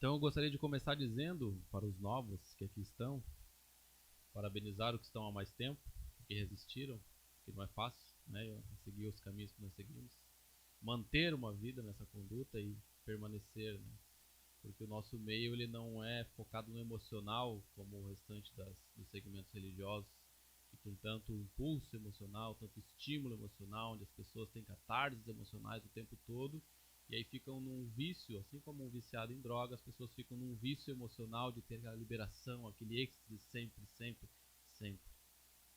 Então eu gostaria de começar dizendo para os novos que aqui estão, parabenizar os que estão há mais tempo, que resistiram, que não é fácil, né, seguir os caminhos que nós seguimos, manter uma vida nessa conduta e permanecer, né, porque o nosso meio ele não é focado no emocional como o restante dos segmentos religiosos, que tem tanto impulso emocional, tanto estímulo emocional, onde as pessoas têm catarses emocionais o tempo todo, e aí ficam num vício, assim como um viciado em droga, as pessoas ficam num vício emocional de ter aquela liberação, aquele êxtase sempre, sempre, sempre.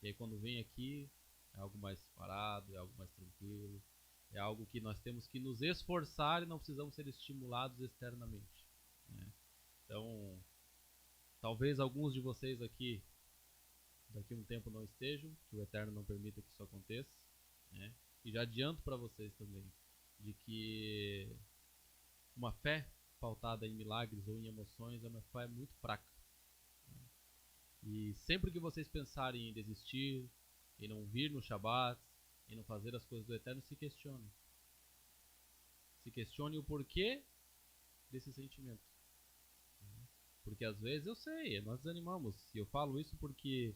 E aí quando vem aqui, é algo mais parado, é algo mais tranquilo, é algo que nós temos que nos esforçar e não precisamos ser estimulados externamente, né? Então, talvez alguns de vocês aqui daqui a um tempo não estejam, que o Eterno não permita que isso aconteça, né? E já adianto para vocês também de que uma fé pautada em milagres ou em emoções é uma fé muito fraca, né? E sempre que vocês pensarem em desistir, em não vir no Shabat, em não fazer as coisas do Eterno, se questionem. Se questione o porquê desse sentimento. Porque às vezes eu sei, nós desanimamos. E eu falo isso porque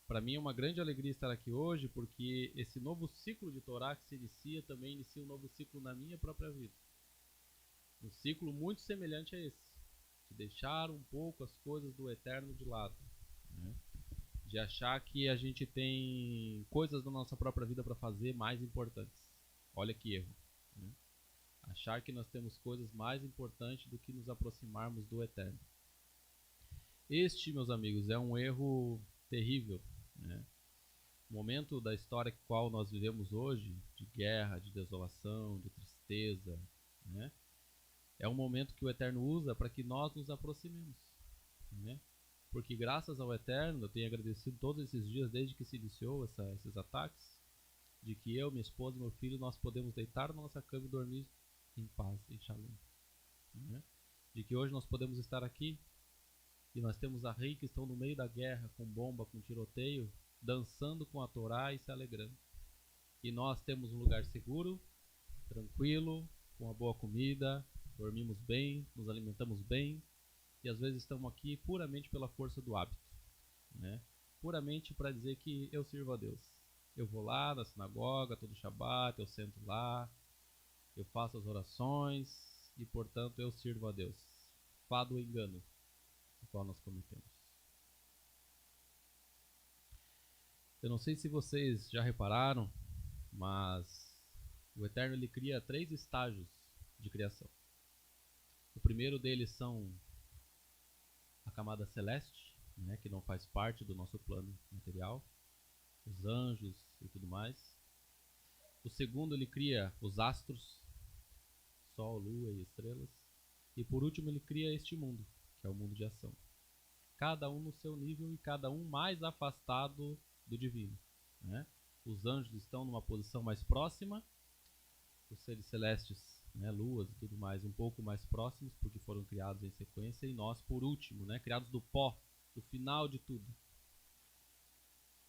para mim é uma grande alegria estar aqui hoje, porque esse novo ciclo de Torá que se inicia também inicia um novo ciclo na minha própria vida. Um ciclo muito semelhante a esse, de deixar um pouco as coisas do Eterno de lado, né? De achar que a gente tem coisas da nossa própria vida para fazer mais importantes. Olha que erro, né? Achar que nós temos coisas mais importantes do que nos aproximarmos do Eterno. Este, meus amigos, é um erro terrível, né? O momento da história que qual nós vivemos hoje, de guerra, de desolação, de tristeza, né? É um momento que o Eterno usa para que nós nos aproximemos, né? Porque graças ao Eterno, eu tenho agradecido todos esses dias, desde que se iniciou esses ataques, de que eu, minha esposa e meu filho, nós podemos deitar na nossa cama e dormir em paz, em shalom, né? De que hoje nós podemos estar aqui e nós temos a rei que estão no meio da guerra, com bomba, com tiroteio, dançando com a Torá e se alegrando. E nós temos um lugar seguro, tranquilo, com uma boa comida, dormimos bem, nos alimentamos bem, e às vezes estamos aqui puramente pela força do hábito, né? Puramente para dizer que eu sirvo a Deus. Eu vou lá na sinagoga todo Shabat, eu sento lá, eu faço as orações e, portanto, eu sirvo a Deus. Fado o engano o qual nós cometemos. Eu não sei se vocês já repararam, mas o Eterno ele cria 3 estágios de criação. O primeiro deles são a camada celeste, né, que não faz parte do nosso plano material, os anjos e tudo mais. O segundo ele cria os astros, Sol, Lua e estrelas. E por último ele cria este mundo, que é o mundo de ação. Cada um no seu nível e cada um mais afastado do divino, né? Os anjos estão numa posição mais próxima, os seres celestes, né, luas e tudo mais, um pouco mais próximos, porque foram criados em sequência, e nós por último, né, criados do pó, do final de tudo.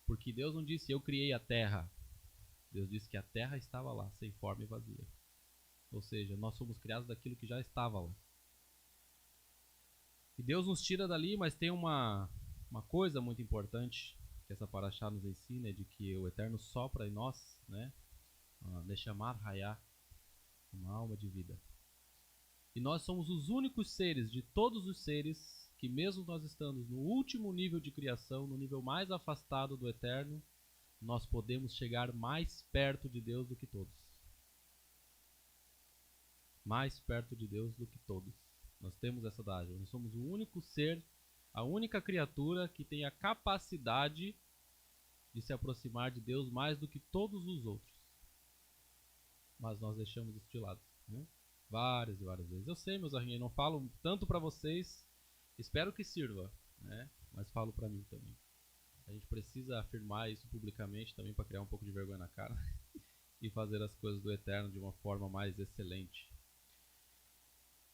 Porque Deus não disse eu criei a terra, Deus disse que a terra estava lá, sem forma e vazia. Ou seja, nós somos criados daquilo que já estava lá. E Deus nos tira dali, mas tem uma coisa muito importante que essa paraxá nos ensina, é de que o Eterno sopra em nós, né, Neshamar Hayah, uma alma de vida. E nós somos os únicos seres de todos os seres que, mesmo nós estando no último nível de criação, no nível mais afastado do Eterno, nós podemos chegar mais perto de Deus do que todos. Mais perto de Deus do que todos. Nós temos essa dádiva. Nós somos o único ser, a única criatura que tem a capacidade de se aproximar de Deus mais do que todos os outros. Mas nós deixamos isso de lado, né? Várias e várias vezes. Eu sei, meus amigos, não falo tanto para vocês, espero que sirva, né? Mas falo para mim também. A gente precisa afirmar isso publicamente também para criar um pouco de vergonha na cara e fazer as coisas do Eterno de uma forma mais excelente.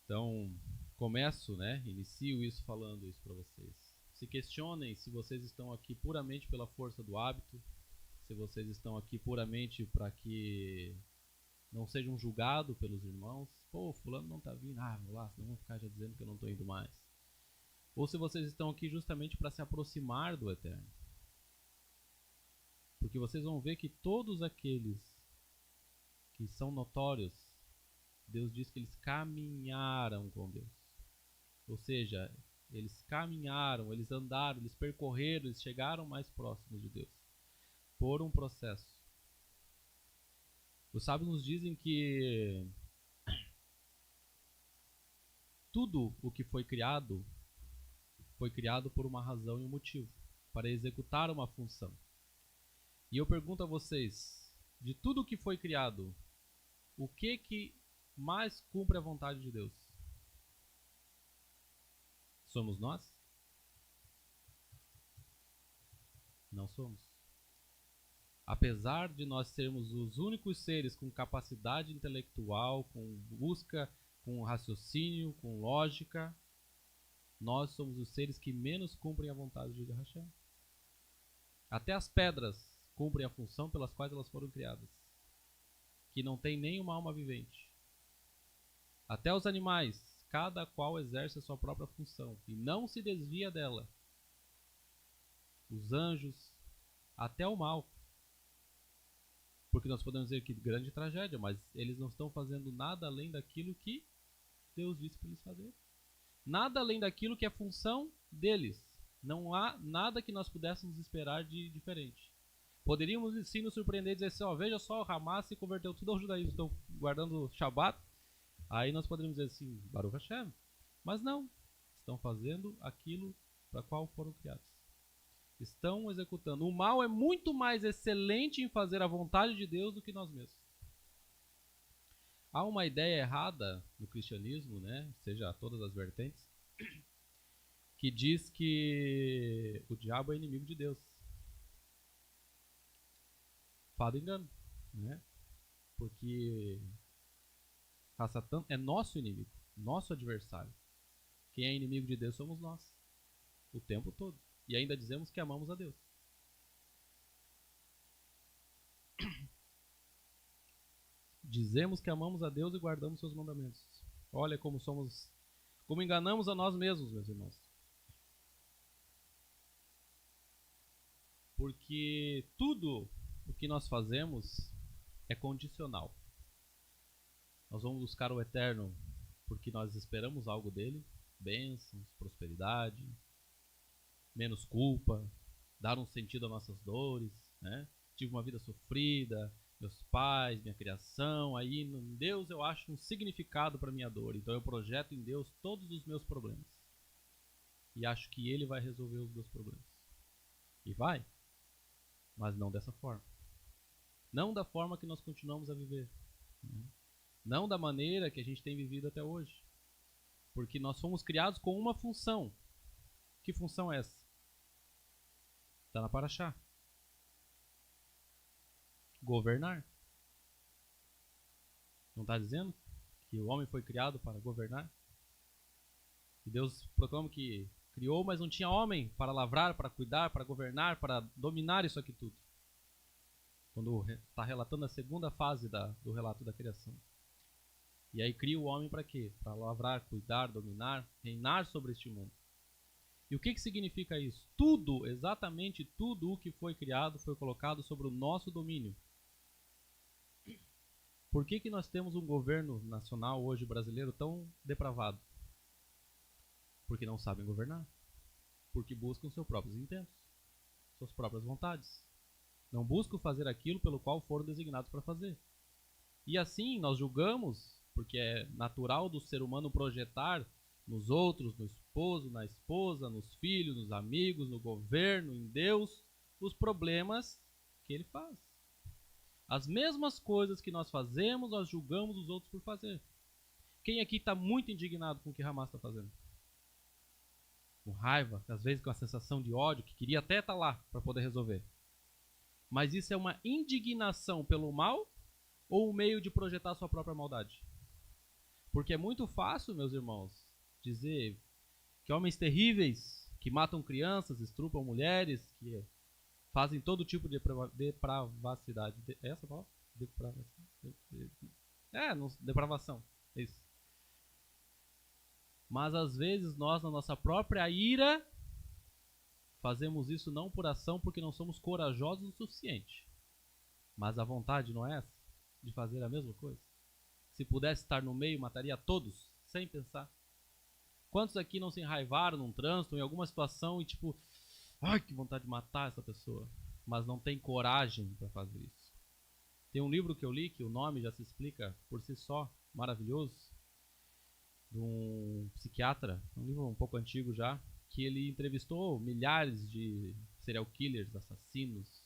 Então, começo, né? Inicio isso falando isso para vocês. Se questionem se vocês estão aqui puramente pela força do hábito, se vocês estão aqui puramente para que não sejam julgados pelos irmãos. Pô, fulano não está vindo, vou lá, senão vão ficar já dizendo que eu não estou indo mais. Ou se vocês estão aqui justamente para se aproximar do Eterno. Porque vocês vão ver que todos aqueles que são notórios, Deus diz que eles caminharam com Deus. Ou seja, eles caminharam, eles andaram, eles percorreram, eles chegaram mais próximos de Deus. Por um processo. Os sábios nos dizem que tudo o que foi criado por uma razão e um motivo, para executar uma função. E eu pergunto a vocês, de tudo o que foi criado, o que mais cumpre a vontade de Deus? Somos nós? Não somos. Apesar de nós sermos os únicos seres com capacidade intelectual, com busca, com raciocínio, com lógica, nós somos os seres que menos cumprem a vontade de Hashem. Até as pedras cumprem a função pelas quais elas foram criadas, que não tem nenhuma alma vivente. Até os animais, cada qual exerce a sua própria função e não se desvia dela. Os anjos, até o mal. Porque nós podemos dizer que grande tragédia, mas eles não estão fazendo nada além daquilo que Deus disse para eles fazerem. Nada além daquilo que é função deles. Não há nada que nós pudéssemos esperar de diferente. Poderíamos sim nos surpreender e dizer assim, veja só, o Hamas se converteu tudo ao judaísmo, estão guardando o Shabat. Aí nós poderíamos dizer assim, Baruch Hashem. Mas não, estão fazendo aquilo para qual foram criados. Estão executando. O mal é muito mais excelente em fazer a vontade de Deus do que nós mesmos. Há uma ideia errada no cristianismo, né, seja todas as vertentes, que diz que o diabo é inimigo de Deus. Fado engano, né? Porque Satan é nosso inimigo, nosso adversário. Quem é inimigo de Deus somos nós, o tempo todo. E ainda dizemos que amamos a Deus. Dizemos que amamos a Deus e guardamos seus mandamentos. Olha como enganamos a nós mesmos, meus irmãos. Porque tudo o que nós fazemos é condicional. Nós vamos buscar o Eterno porque nós esperamos algo dele, bênçãos, prosperidade, menos culpa, dar um sentido às nossas dores, né? Tive uma vida sofrida, meus pais, minha criação, aí em Deus eu acho um significado para minha dor, então eu projeto em Deus todos os meus problemas e acho que Ele vai resolver os meus problemas. E vai, mas não dessa forma. Não da forma que nós continuamos a viver, né? Não da maneira que a gente tem vivido até hoje, porque nós fomos criados com uma função. Que função é essa? Está na Parashá. Governar. Não está dizendo que o homem foi criado para governar? E Deus proclama que criou, mas não tinha homem para lavrar, para cuidar, para governar, para dominar isso aqui tudo. Quando está relatando a segunda fase do relato da criação. E aí cria o homem para quê? Para lavrar, cuidar, dominar, reinar sobre este mundo. E o que significa isso? Tudo, exatamente tudo o que foi criado foi colocado sobre o nosso domínio. Por que nós temos um governo nacional hoje brasileiro tão depravado? Porque não sabem governar. Porque buscam seus próprios intentos, suas próprias vontades. Não buscam fazer aquilo pelo qual foram designados para fazer. E assim nós julgamos, porque é natural do ser humano projetar nos outros, no esposo, na esposa, nos filhos, nos amigos, no governo, em Deus, os problemas que ele faz. As mesmas coisas que nós fazemos, nós julgamos os outros por fazer. Quem aqui está muito indignado com o que Hamas está fazendo? Com raiva, às vezes com a sensação de ódio, que queria até estar lá para poder resolver. Mas isso é uma indignação pelo mal ou um meio de projetar sua própria maldade? Porque é muito fácil, meus irmãos, dizer que homens terríveis, que matam crianças, estrupam mulheres, que fazem todo tipo de depravacidade. É essa palavra? Depravação. Isso. Mas às vezes nós, na nossa própria ira, fazemos isso não por ação, porque não somos corajosos o suficiente. Mas a vontade não é essa? De fazer a mesma coisa? Se pudesse estar no meio, mataria todos, sem pensar. Quantos aqui não se enraivaram num trânsito, em alguma situação, e tipo, ai, que vontade de matar essa pessoa, mas não tem coragem para fazer isso? Tem um livro que eu li, que o nome já se explica por si só, maravilhoso, de um psiquiatra, um livro um pouco antigo já, que ele entrevistou milhares de serial killers, assassinos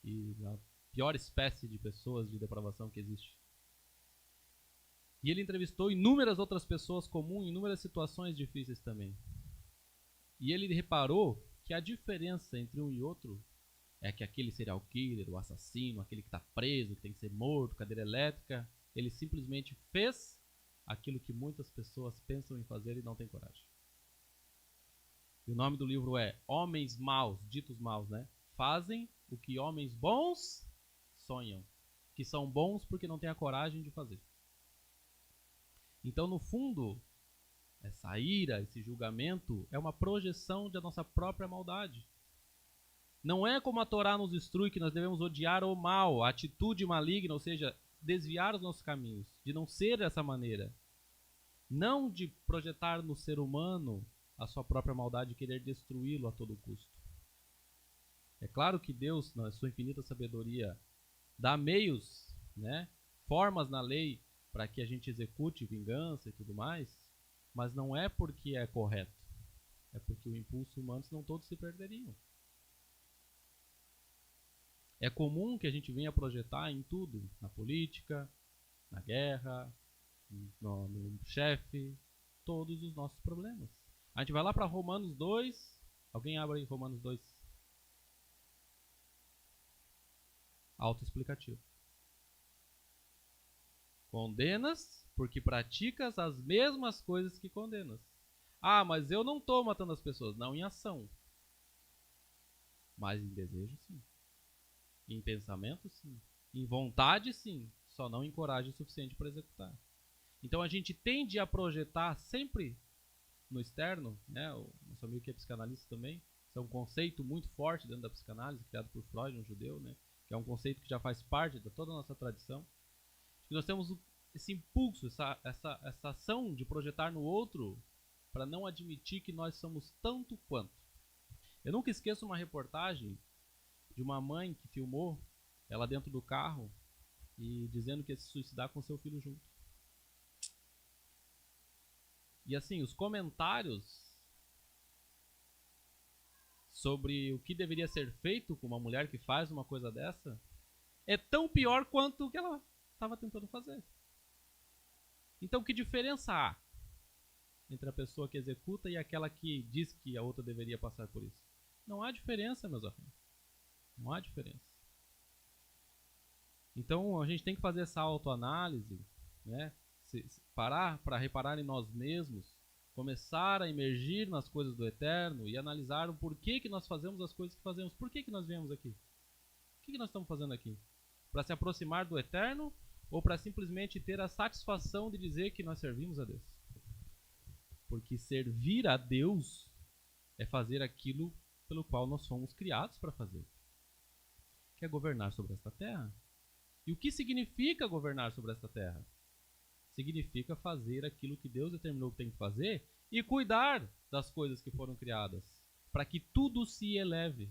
e a pior espécie de pessoas de depravação que existe. E ele entrevistou inúmeras outras pessoas comuns, em inúmeras situações difíceis também. E ele reparou que a diferença entre um e outro é que aquele serial killer, o assassino, aquele que está preso, que tem que ser morto, cadeira elétrica, ele simplesmente fez aquilo que muitas pessoas pensam em fazer e não têm coragem. E o nome do livro é Homens Maus, ditos maus, né? Fazem o que homens bons sonham, que são bons porque não têm a coragem de fazer. Então, no fundo, essa ira, esse julgamento é uma projeção da nossa própria maldade. Não é como a Torá nos instrui que nós devemos odiar o mal, a atitude maligna, ou seja, desviar os nossos caminhos, de não ser dessa maneira. Não de projetar no ser humano a sua própria maldade e querer destruí-lo a todo custo. É claro que Deus, na sua infinita sabedoria, dá meios, né, formas na lei para que a gente execute vingança e tudo mais, mas não é porque é correto, é porque o impulso humano, senão todos se perderiam. É comum que a gente venha projetar em tudo, na política, na guerra, no chefe, todos os nossos problemas. A gente vai lá para Romanos 2, alguém abre aí Romanos 2. Autoexplicativo. Condenas porque praticas as mesmas coisas que condenas. Ah, mas eu não estou matando as pessoas. Não em ação. Mas em desejo, sim. Em pensamento, sim. Em vontade, sim. Só não em coragem suficiente para executar. Então a gente tende a projetar sempre no externo, né? O nosso amigo que é psicanalista também. Isso é um conceito muito forte dentro da psicanálise, criado por Freud, um judeu, né? Que é um conceito que já faz parte de toda a nossa tradição. E nós temos esse impulso, essa ação de projetar no outro para não admitir que nós somos tanto quanto. Eu nunca esqueço uma reportagem de uma mãe que filmou ela dentro do carro e dizendo que ia se suicidar com seu filho junto. E assim, os comentários sobre o que deveria ser feito com uma mulher que faz uma coisa dessa é tão pior quanto o que ela estava tentando fazer. Então, que diferença há entre a pessoa que executa e aquela que diz que a outra deveria passar por isso? Não há diferença, meus amigos. Não há diferença. Então, a gente tem que fazer essa autoanálise, né? Parar para reparar em nós mesmos, começar a emergir nas coisas do eterno e analisar o porquê que nós fazemos as coisas que fazemos. Por que nós viemos aqui? O que nós estamos fazendo aqui? Para se aproximar do eterno ou para simplesmente ter a satisfação de dizer que nós servimos a Deus? Porque servir a Deus é fazer aquilo pelo qual nós fomos criados para fazer, que é governar sobre esta terra. E o que significa governar sobre esta terra? Significa fazer aquilo que Deus determinou que tem que fazer e cuidar das coisas que foram criadas, para que tudo se eleve.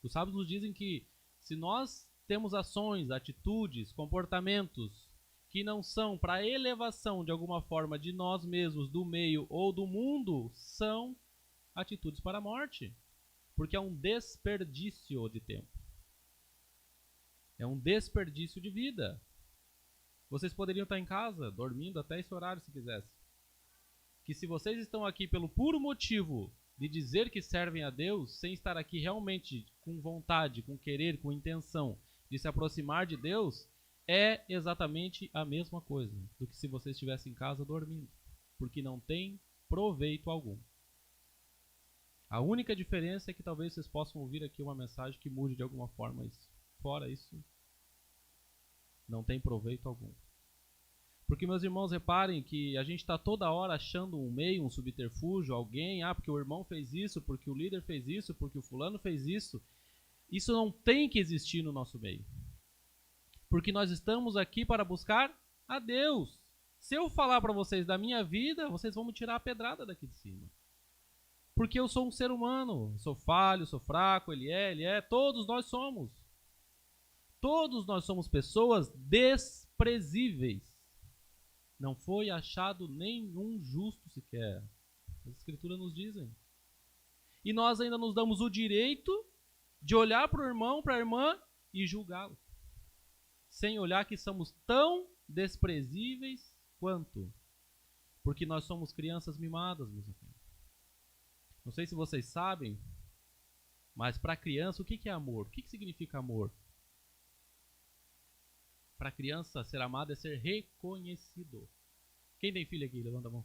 Os sábios nos dizem que se nós temos ações, atitudes, comportamentos que não são para a elevação de alguma forma de nós mesmos, do meio ou do mundo, são atitudes para a morte, porque é um desperdício de tempo. É um desperdício de vida. Vocês poderiam estar em casa, dormindo até esse horário se quisessem. Que se vocês estão aqui pelo puro motivo de dizer que servem a Deus, sem estar aqui realmente com vontade, com querer, com intenção de se aproximar de Deus, é exatamente a mesma coisa do que se vocês estivessem em casa dormindo, porque não tem proveito algum. A única diferença é que talvez vocês possam ouvir aqui uma mensagem que mude de alguma forma isso. Fora isso, não tem proveito algum. Porque, meus irmãos, reparem que a gente está toda hora achando um meio, um subterfúgio, alguém, porque o irmão fez isso, porque o líder fez isso, porque o fulano fez isso. Isso não tem que existir no nosso meio. Porque nós estamos aqui para buscar a Deus. Se eu falar para vocês da minha vida, vocês vão me tirar a pedrada daqui de cima. Porque eu sou um ser humano, sou falho, sou fraco, ele é, todos nós somos. Todos nós somos pessoas desprezíveis. Não foi achado nenhum justo sequer. As escrituras nos dizem. E nós ainda nos damos o direito de olhar para o irmão, para a irmã e julgá-lo. Sem olhar que somos tão desprezíveis quanto. Porque nós somos crianças mimadas, meus amigos. Não sei se vocês sabem, mas para a criança, o que é amor? O que significa amor? Para a criança, ser amado é ser reconhecido. Quem tem filho aqui? Levanta a mão.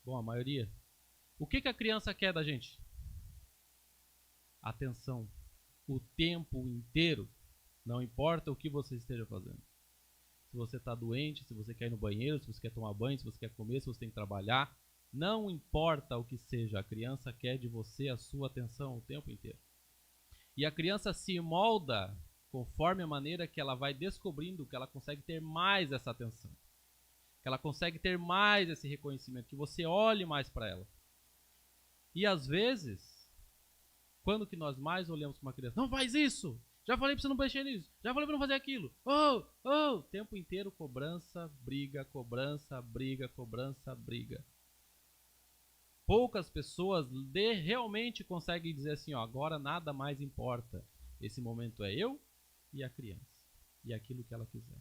Bom, a maioria. O que a criança quer da gente? Atenção. O tempo inteiro. Não importa o que você esteja fazendo. Se você está doente, se você quer ir no banheiro, se você quer tomar banho, se você quer comer, se você tem que trabalhar. Não importa o que seja, a criança quer de você a sua atenção o tempo inteiro. E a criança se molda conforme a maneira que ela vai descobrindo que ela consegue ter mais essa atenção. Que ela consegue ter mais esse reconhecimento, que você olhe mais para ela. E às vezes, quando que nós mais olhamos para uma criança? Não faz isso! Já falei para você não mexer nisso. Já falei para não fazer aquilo. O tempo inteiro cobrança, briga, cobrança, briga, cobrança, briga. Poucas pessoas realmente conseguem dizer assim, agora nada mais importa. Esse momento é eu e a criança. E aquilo que ela quiser.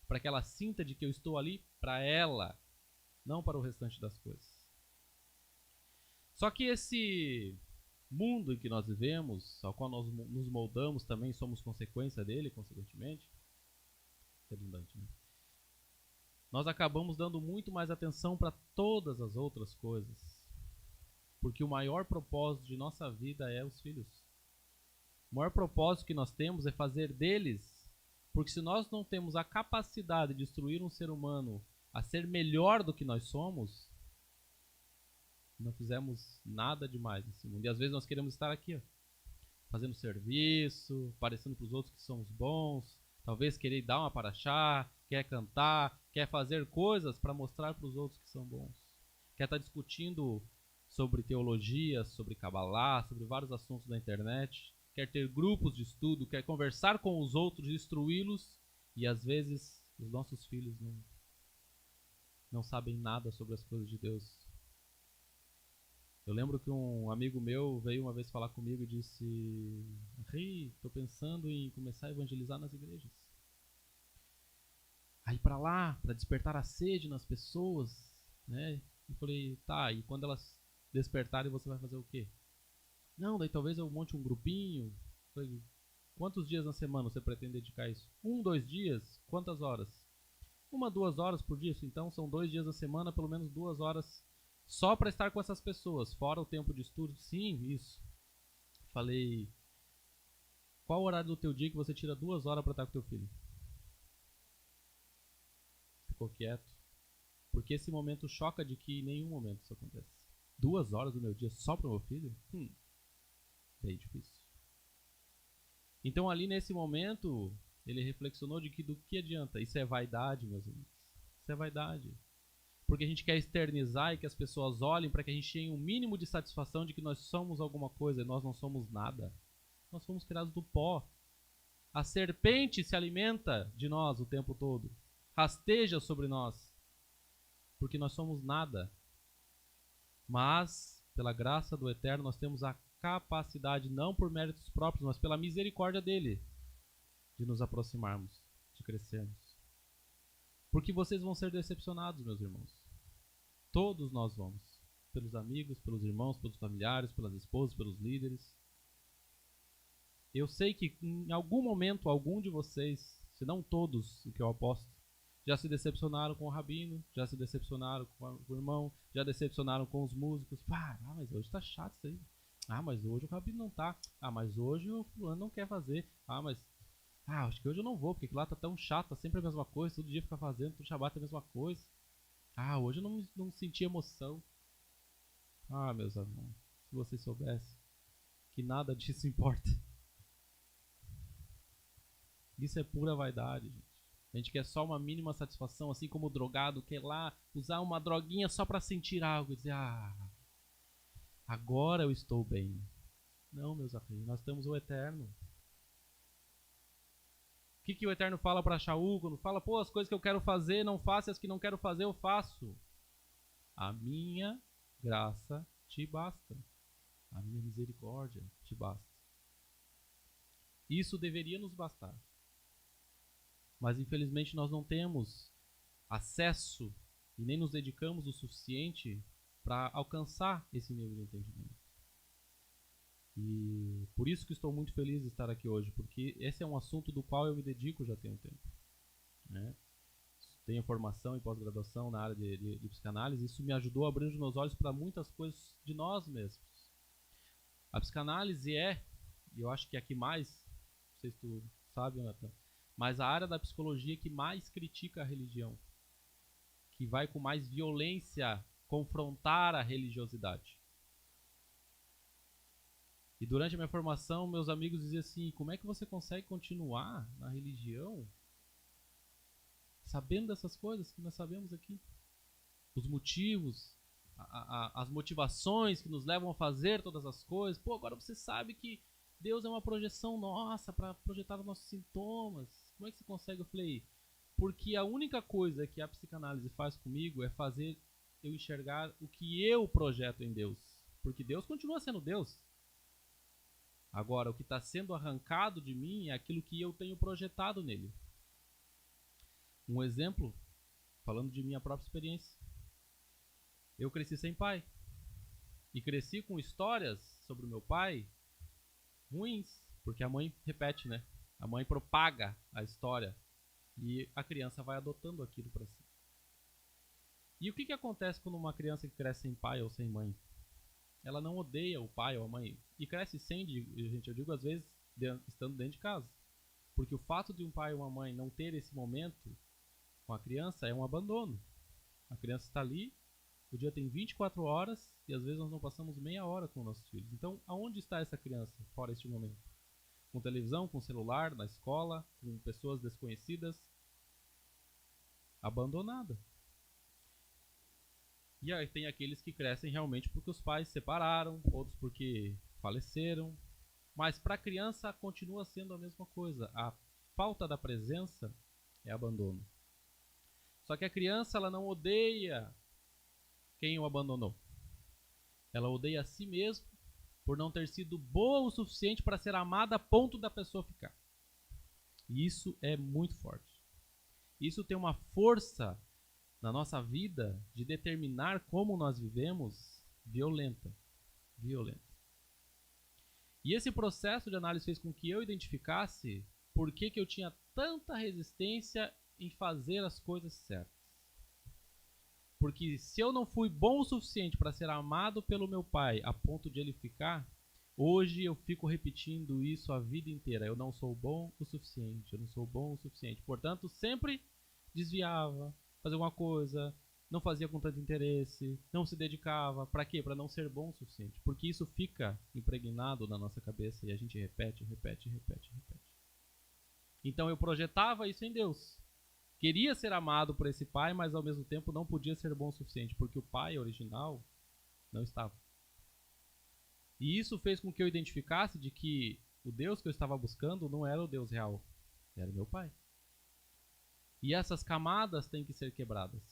Para que ela sinta de que eu estou ali para ela, não para o restante das coisas. Só que esse mundo em que nós vivemos, ao qual nós nos moldamos, também somos consequência dele, consequentemente. Redundante, né? Nós acabamos dando muito mais atenção para todas as outras coisas. Porque o maior propósito de nossa vida é os filhos. O maior propósito que nós temos é fazer deles, porque se nós não temos a capacidade de instruir um ser humano a ser melhor do que nós somos, não fizemos nada demais nesse mundo. E às vezes nós queremos estar aqui, fazendo serviço, parecendo para os outros que somos bons, talvez querer dar uma paraxá, quer cantar, quer fazer coisas para mostrar para os outros que são bons. Quer estar discutindo sobre teologia, sobre Kabbalah, sobre vários assuntos da internet, quer ter grupos de estudo, quer conversar com os outros, instruí-los, e às vezes os nossos filhos não sabem nada sobre as coisas de Deus. Eu lembro que um amigo meu veio uma vez falar comigo e disse: Henri, estou pensando em começar a evangelizar nas igrejas. Aí para lá, para despertar a sede nas pessoas, né? Eu falei, tá, e quando elas despertarem você vai fazer o quê? Não, daí talvez eu monte um grupinho. Falei, quantos dias na semana você pretende dedicar isso? 1, 2 dias? Quantas horas? 1, 2 horas por dia, então são 2 dias na semana, pelo menos 2 horas só para estar com essas pessoas, fora o tempo de estudo. Sim, isso. Falei, qual o horário do teu dia que você tira 2 horas para estar com teu filho? Ficou quieto. Porque esse momento choca de que em nenhum momento isso acontece. 2 horas do meu dia só para o meu filho? Bem difícil. Então ali nesse momento, ele reflexionou de que do que adianta? Isso é vaidade, meus amigos. Isso é vaidade. Porque a gente quer externizar e que as pessoas olhem para que a gente tenha um mínimo de satisfação de que nós somos alguma coisa e nós não somos nada. Nós fomos criados do pó. A serpente se alimenta de nós o tempo todo. Rasteja sobre nós. Porque nós somos nada. Mas, pela graça do Eterno, nós temos a capacidade, não por méritos próprios, mas pela misericórdia dele, de nos aproximarmos, de crescermos. Porque vocês vão ser decepcionados, meus irmãos. Todos nós vamos. Pelos amigos, pelos irmãos, pelos familiares, pelas esposas, pelos líderes. Eu sei que em algum momento, algum de vocês, se não todos, o que eu aposto, já se decepcionaram com o rabino, já se decepcionaram com o irmão, já decepcionaram com os músicos. Mas hoje tá chato isso aí. Mas hoje o rabino não tá. Mas hoje o fulano não quer fazer. Mas Acho que hoje eu não vou, porque lá tá tão chato, tá sempre a mesma coisa, todo dia fica fazendo, todo Shabat é a mesma coisa. Hoje eu não senti emoção. Meus amigos, se vocês soubessem que nada disso importa. Isso é pura vaidade, gente. A gente quer só uma mínima satisfação, assim como o drogado quer lá usar uma droguinha só para sentir algo e dizer, agora eu estou bem. Não, meus amigos, nós temos o Eterno. O que o Eterno fala para Shaul quando fala, as coisas que eu quero fazer, não faço, as que não quero fazer, eu faço. A minha graça te basta. A minha misericórdia te basta. Isso deveria nos bastar. Mas infelizmente nós não temos acesso e nem nos dedicamos o suficiente para alcançar esse nível de entendimento. E por isso que estou muito feliz de estar aqui hoje, porque esse é um assunto do qual eu me dedico já tem um tempo. Né? Tenho formação e pós-graduação na área de psicanálise, isso me ajudou a abrir os meus olhos para muitas coisas de nós mesmos. A psicanálise e eu acho que é a que mais, não sei se tu sabe, Nathan, mas a área da psicologia que mais critica a religião, que vai com mais violência confrontar a religiosidade. E durante a minha formação, meus amigos diziam assim, como é que você consegue continuar na religião sabendo dessas coisas que nós sabemos aqui? Os motivos, as motivações que nos levam a fazer todas as coisas. Agora você sabe que Deus é uma projeção nossa para projetar os nossos sintomas. Como é que você consegue? Eu falei, porque a única coisa que a psicanálise faz comigo é fazer eu enxergar o que eu projeto em Deus. Porque Deus continua sendo Deus. Agora, o que está sendo arrancado de mim é aquilo que eu tenho projetado nele. Um exemplo, falando de minha própria experiência. Eu cresci sem pai. E cresci com histórias sobre o meu pai ruins, porque a mãe repete, né? A mãe propaga a história e a criança vai adotando aquilo para si. E o que acontece quando uma criança que cresce sem pai ou sem mãe? Ela não odeia o pai ou a mãe. E cresce sem, gente, eu digo às vezes, estando dentro de casa. Porque o fato de um pai ou uma mãe não ter esse momento com a criança é um abandono. A criança está ali, o dia tem 24 horas e às vezes nós não passamos meia hora com nossos filhos. Então, aonde está essa criança fora este momento? Com televisão, com celular, na escola, com pessoas desconhecidas, abandonada. E aí tem aqueles que crescem realmente porque os pais se separaram, outros porque faleceram. Mas para a criança continua sendo a mesma coisa. A falta da presença é abandono. Só que a criança ela não odeia quem o abandonou. Ela odeia a si mesma por não ter sido boa o suficiente para ser amada a ponto da pessoa ficar. E isso é muito forte. Isso tem uma força na nossa vida de determinar como nós vivemos violenta. E esse processo de análise fez com que eu identificasse por que eu tinha tanta resistência em fazer as coisas certas. Porque se eu não fui bom o suficiente para ser amado pelo meu pai a ponto de ele ficar, hoje eu fico repetindo isso a vida inteira. Eu não sou bom o suficiente, eu não sou bom o suficiente. Portanto, sempre desviava, fazia alguma coisa, não fazia com tanto interesse, não se dedicava. Para quê? Para não ser bom o suficiente. Porque isso fica impregnado na nossa cabeça e a gente repete. Então eu projetava isso em Deus. Queria ser amado por esse pai, mas ao mesmo tempo não podia ser bom o suficiente, porque o pai original não estava. E isso fez com que eu identificasse de que o Deus que eu estava buscando não era o Deus real, era o meu pai. E essas camadas têm que ser quebradas.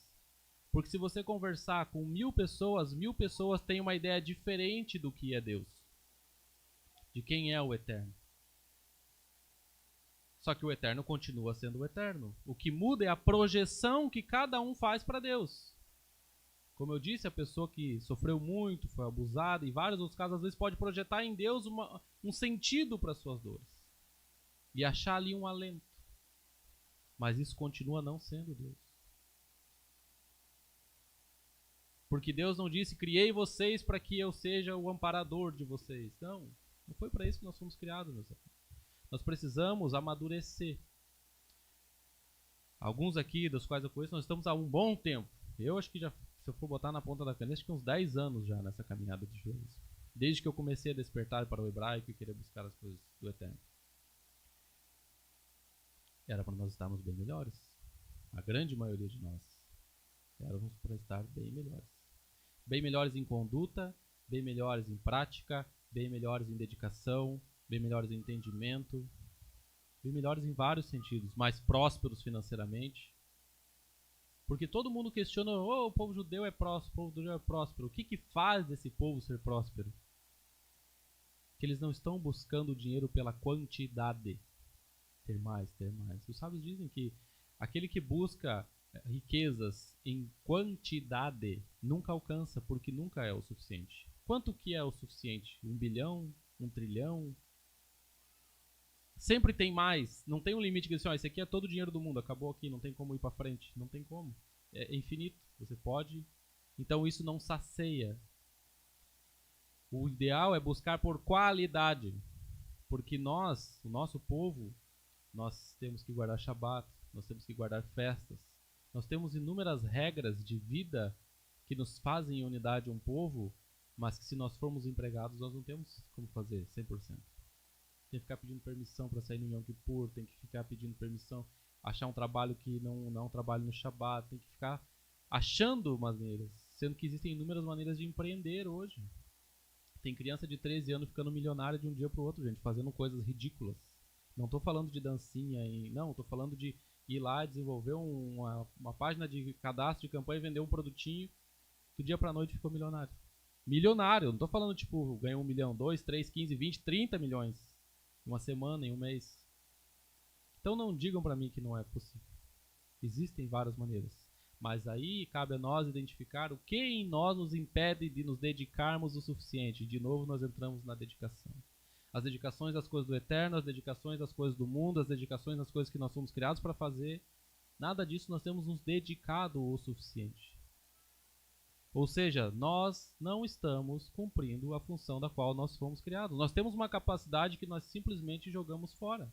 Porque se você conversar com 1000 pessoas têm uma ideia diferente do que é Deus. De quem é o Eterno. Só que o Eterno continua sendo o Eterno. O que muda é a projeção que cada um faz para Deus. Como eu disse, a pessoa que sofreu muito, foi abusada, em vários outros casos, às vezes pode projetar em Deus um sentido para suas dores. E achar ali um alento. Mas isso continua não sendo Deus. Porque Deus não disse, criei vocês para que eu seja o amparador de vocês. Não foi para isso que nós fomos criados, meus amigos. Nós precisamos amadurecer. Alguns aqui, dos quais eu conheço, nós estamos há um bom tempo. Eu acho que já, se eu for botar na ponta da caneta, acho que uns 10 anos já nessa caminhada de judaísmo. Desde que eu comecei a despertar para o hebraico e querer buscar as coisas do eterno. Era para nós estarmos bem melhores. A grande maioria de nós éramos para estar bem melhores. Bem melhores em conduta, bem melhores em prática, bem melhores em dedicação, bem melhores em entendimento, bem melhores em vários sentidos, mais prósperos financeiramente. Porque todo mundo questiona, o povo judeu é próspero, o povo judeu é próspero. O que faz desse povo ser próspero? Que eles não estão buscando o dinheiro pela quantidade. Ter mais, ter mais. Os sábios dizem que aquele que busca riquezas em quantidade nunca alcança, porque nunca é o suficiente. Quanto que é o suficiente? 1 bilhão? 1 trilhão? Sempre tem mais. Não tem um limite que diz assim, esse aqui é todo o dinheiro do mundo, acabou aqui, não tem como ir para frente. Não tem como. É infinito. Você pode. Então isso não sacia. O ideal é buscar por qualidade. Porque nós, o nosso povo, nós temos que guardar Shabat, nós temos que guardar festas. Nós temos inúmeras regras de vida que nos fazem em unidade um povo, mas que se nós formos empregados, nós não temos como fazer 100%. Tem que ficar pedindo permissão para sair no Yom Kippur, tem que ficar pedindo permissão, achar um trabalho que não é um trabalho no Shabat, tem que ficar achando maneiras, sendo que existem inúmeras maneiras de empreender hoje. Tem criança de 13 anos ficando milionária de um dia para o outro, gente, fazendo coisas ridículas. Não estou falando de dancinha, não, estou falando de ir lá e desenvolver uma página de cadastro de campanha e vender um produtinho, do dia para noite ficou milionário. Milionário, não estou falando tipo, ganhou 1 milhão, 2, 3, 15, 20, 30 milhões. Uma semana, em um mês. Então não digam para mim que não é possível. Existem várias maneiras. Mas aí cabe a nós identificar o que em nós nos impede de nos dedicarmos o suficiente. De novo nós entramos na dedicação. As dedicações às coisas do eterno, as dedicações às coisas do mundo, as dedicações às coisas que nós fomos criados para fazer. Nada disso nós temos nos dedicado o suficiente. Ou seja, nós não estamos cumprindo a função da qual nós fomos criados. Nós temos uma capacidade que nós simplesmente jogamos fora.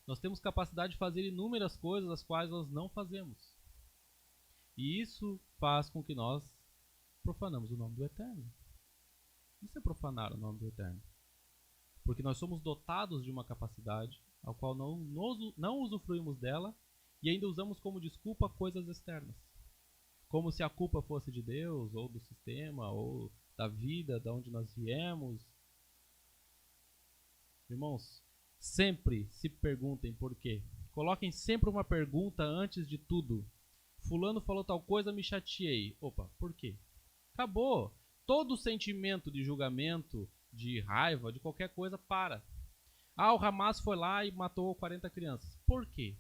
Nós temos capacidade de fazer inúmeras coisas as quais nós não fazemos. E isso faz com que nós profanamos o nome do Eterno. Isso é profanar o nome do Eterno. Porque nós somos dotados de uma capacidade ao qual não usufruímos dela e ainda usamos como desculpa coisas externas. Como se a culpa fosse de Deus, ou do sistema, ou da vida, de onde nós viemos. Irmãos, sempre se perguntem por quê. Coloquem sempre uma pergunta antes de tudo. Fulano falou tal coisa, me chateei. Opa, por quê? Acabou. Todo sentimento de julgamento, de raiva, de qualquer coisa, para. O Hamas foi lá e matou 40 crianças. Por quê?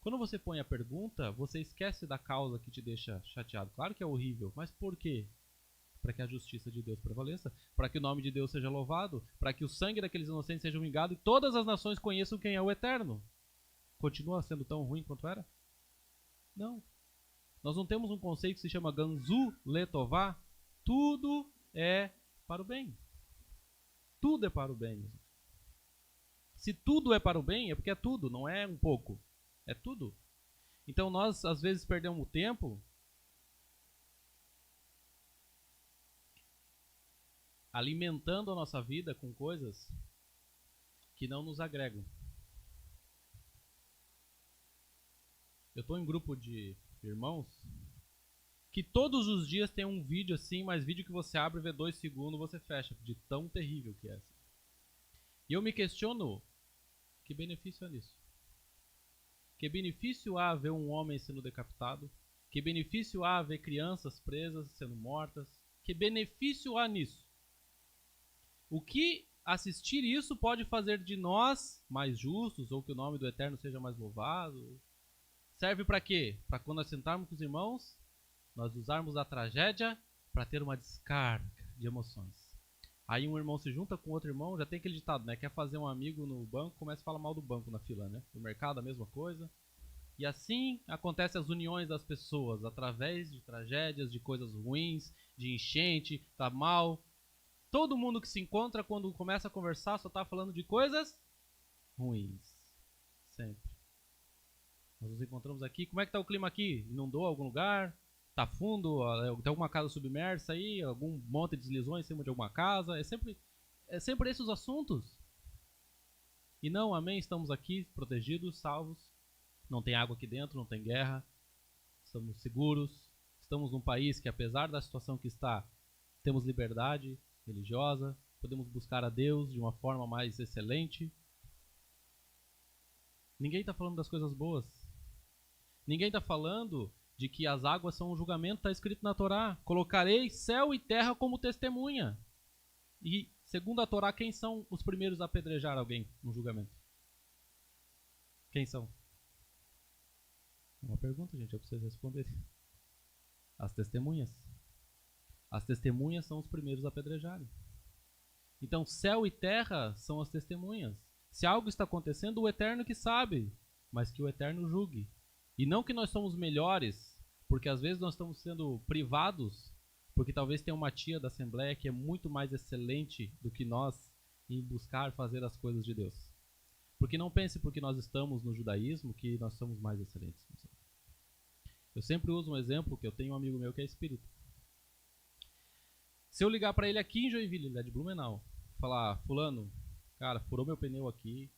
Quando você põe a pergunta, você esquece da causa que te deixa chateado. Claro que é horrível, mas por quê? Para que a justiça de Deus prevaleça, para que o nome de Deus seja louvado, para que o sangue daqueles inocentes seja vingado e todas as nações conheçam quem é o Eterno. Continua sendo tão ruim quanto era? Não. Nós não temos um conceito que se chama Ganzu Letová. Tudo é para o bem. Tudo é para o bem. Se tudo é para o bem, é porque é tudo, não é um pouco. É tudo. Então nós às vezes perdemos o tempo alimentando a nossa vida com coisas que não nos agregam. Eu estou em um grupo de irmãos que todos os dias tem um vídeo assim, mas vídeo que você abre e vê 2 segundos você fecha, de tão terrível que é. Assim. E eu me questiono, que benefício é nisso? Que benefício há ver um homem sendo decapitado? Que benefício há ver crianças presas, sendo mortas? Que benefício há nisso? O que assistir isso pode fazer de nós mais justos, ou que o nome do Eterno seja mais louvado? Serve para quê? Para quando nós sentarmos com os irmãos, nós usarmos a tragédia para ter uma descarga de emoções. Aí um irmão se junta com outro irmão, já tem aquele ditado, né? Quer fazer um amigo no banco, começa a falar mal do banco na fila, né? No mercado a mesma coisa. E assim acontecem as uniões das pessoas, através de tragédias, de coisas ruins, de enchente, tá mal. Todo mundo que se encontra, quando começa a conversar, só está falando de coisas ruins. Sempre. Nós nos encontramos aqui. Como é que está o clima aqui? Inundou algum lugar? Está fundo? Tem alguma casa submersa aí? Algum monte deslizou em cima de alguma casa? É sempre esses os assuntos. E não, amém, estamos aqui protegidos, salvos. Não tem água aqui dentro, não tem guerra. Estamos seguros. Estamos num país que, apesar da situação que está, temos liberdade religiosa. Podemos buscar a Deus de uma forma mais excelente. Ninguém está falando das coisas boas. Ninguém está falando de que as águas são um julgamento, está escrito na Torá. Colocarei céu e terra como testemunha. E, segundo a Torá, quem são os primeiros a apedrejar alguém no julgamento? Quem são? Uma pergunta, gente, eu preciso responder. As testemunhas. As testemunhas são os primeiros a apedrejarem. Então, céu e terra são as testemunhas. Se algo está acontecendo, o Eterno que sabe, mas que o Eterno julgue. E não que nós somos melhores, porque às vezes nós estamos sendo privados, porque talvez tenha uma tia da Assembleia que é muito mais excelente do que nós em buscar fazer as coisas de Deus. Porque não pense porque nós estamos no judaísmo que nós somos mais excelentes. Eu sempre uso um exemplo que eu tenho um amigo meu que é espírita. Se eu ligar para ele aqui em Joinville, ele é de Blumenau, falar, fulano, cara, furou meu pneu aqui,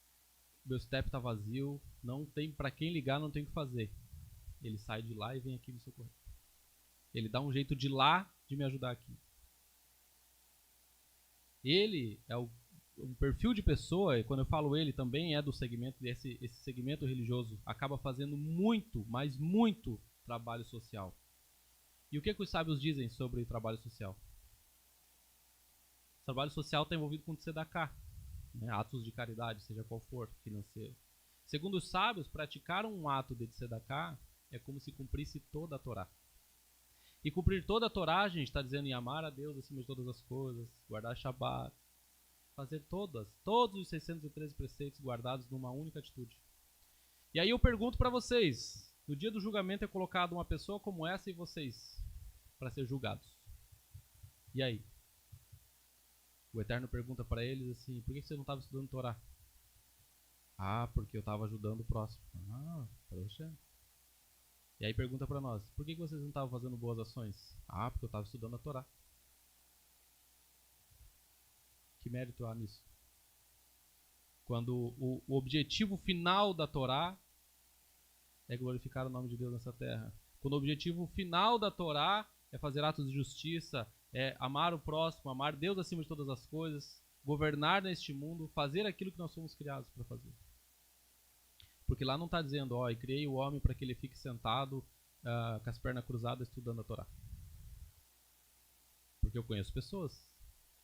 meu step tá vazio, não tem para quem ligar, não tem o que fazer. Ele sai de lá e vem aqui me socorrer. Ele dá um jeito de lá de me ajudar aqui. Ele é um perfil de pessoa, e quando eu falo ele também é do segmento, esse segmento religioso, acaba fazendo muito, mas muito trabalho social. E o que os sábios dizem sobre o trabalho social? O trabalho social está envolvido com tzedakah, né? Atos de caridade, seja qual for, financeiro. Segundo os sábios, praticar um ato de tzedakah é como se cumprisse toda a Torá. E cumprir toda a Torá, a gente está dizendo em amar a Deus acima de todas as coisas, guardar Shabbat, fazer todos os 613 preceitos guardados numa única atitude. E aí eu pergunto para vocês, no dia do julgamento é colocado uma pessoa como essa e vocês para ser julgados. E aí? O Eterno pergunta para eles assim, por que você não estava estudando Torá? Ah, porque eu estava ajudando o próximo. Ah, poxa. E aí pergunta para nós, por que vocês não estavam fazendo boas ações? Ah, porque eu estava estudando a Torá. Que mérito há nisso? Quando o objetivo final da Torá é glorificar o nome de Deus nessa terra. Quando o objetivo final da Torá é fazer atos de justiça, é amar o próximo, amar Deus acima de todas as coisas, governar neste mundo, fazer aquilo que nós somos criados para fazer. Porque lá não está dizendo, ó, eu criei o homem para que ele fique sentado com as pernas cruzadas estudando a Torá. Porque eu conheço pessoas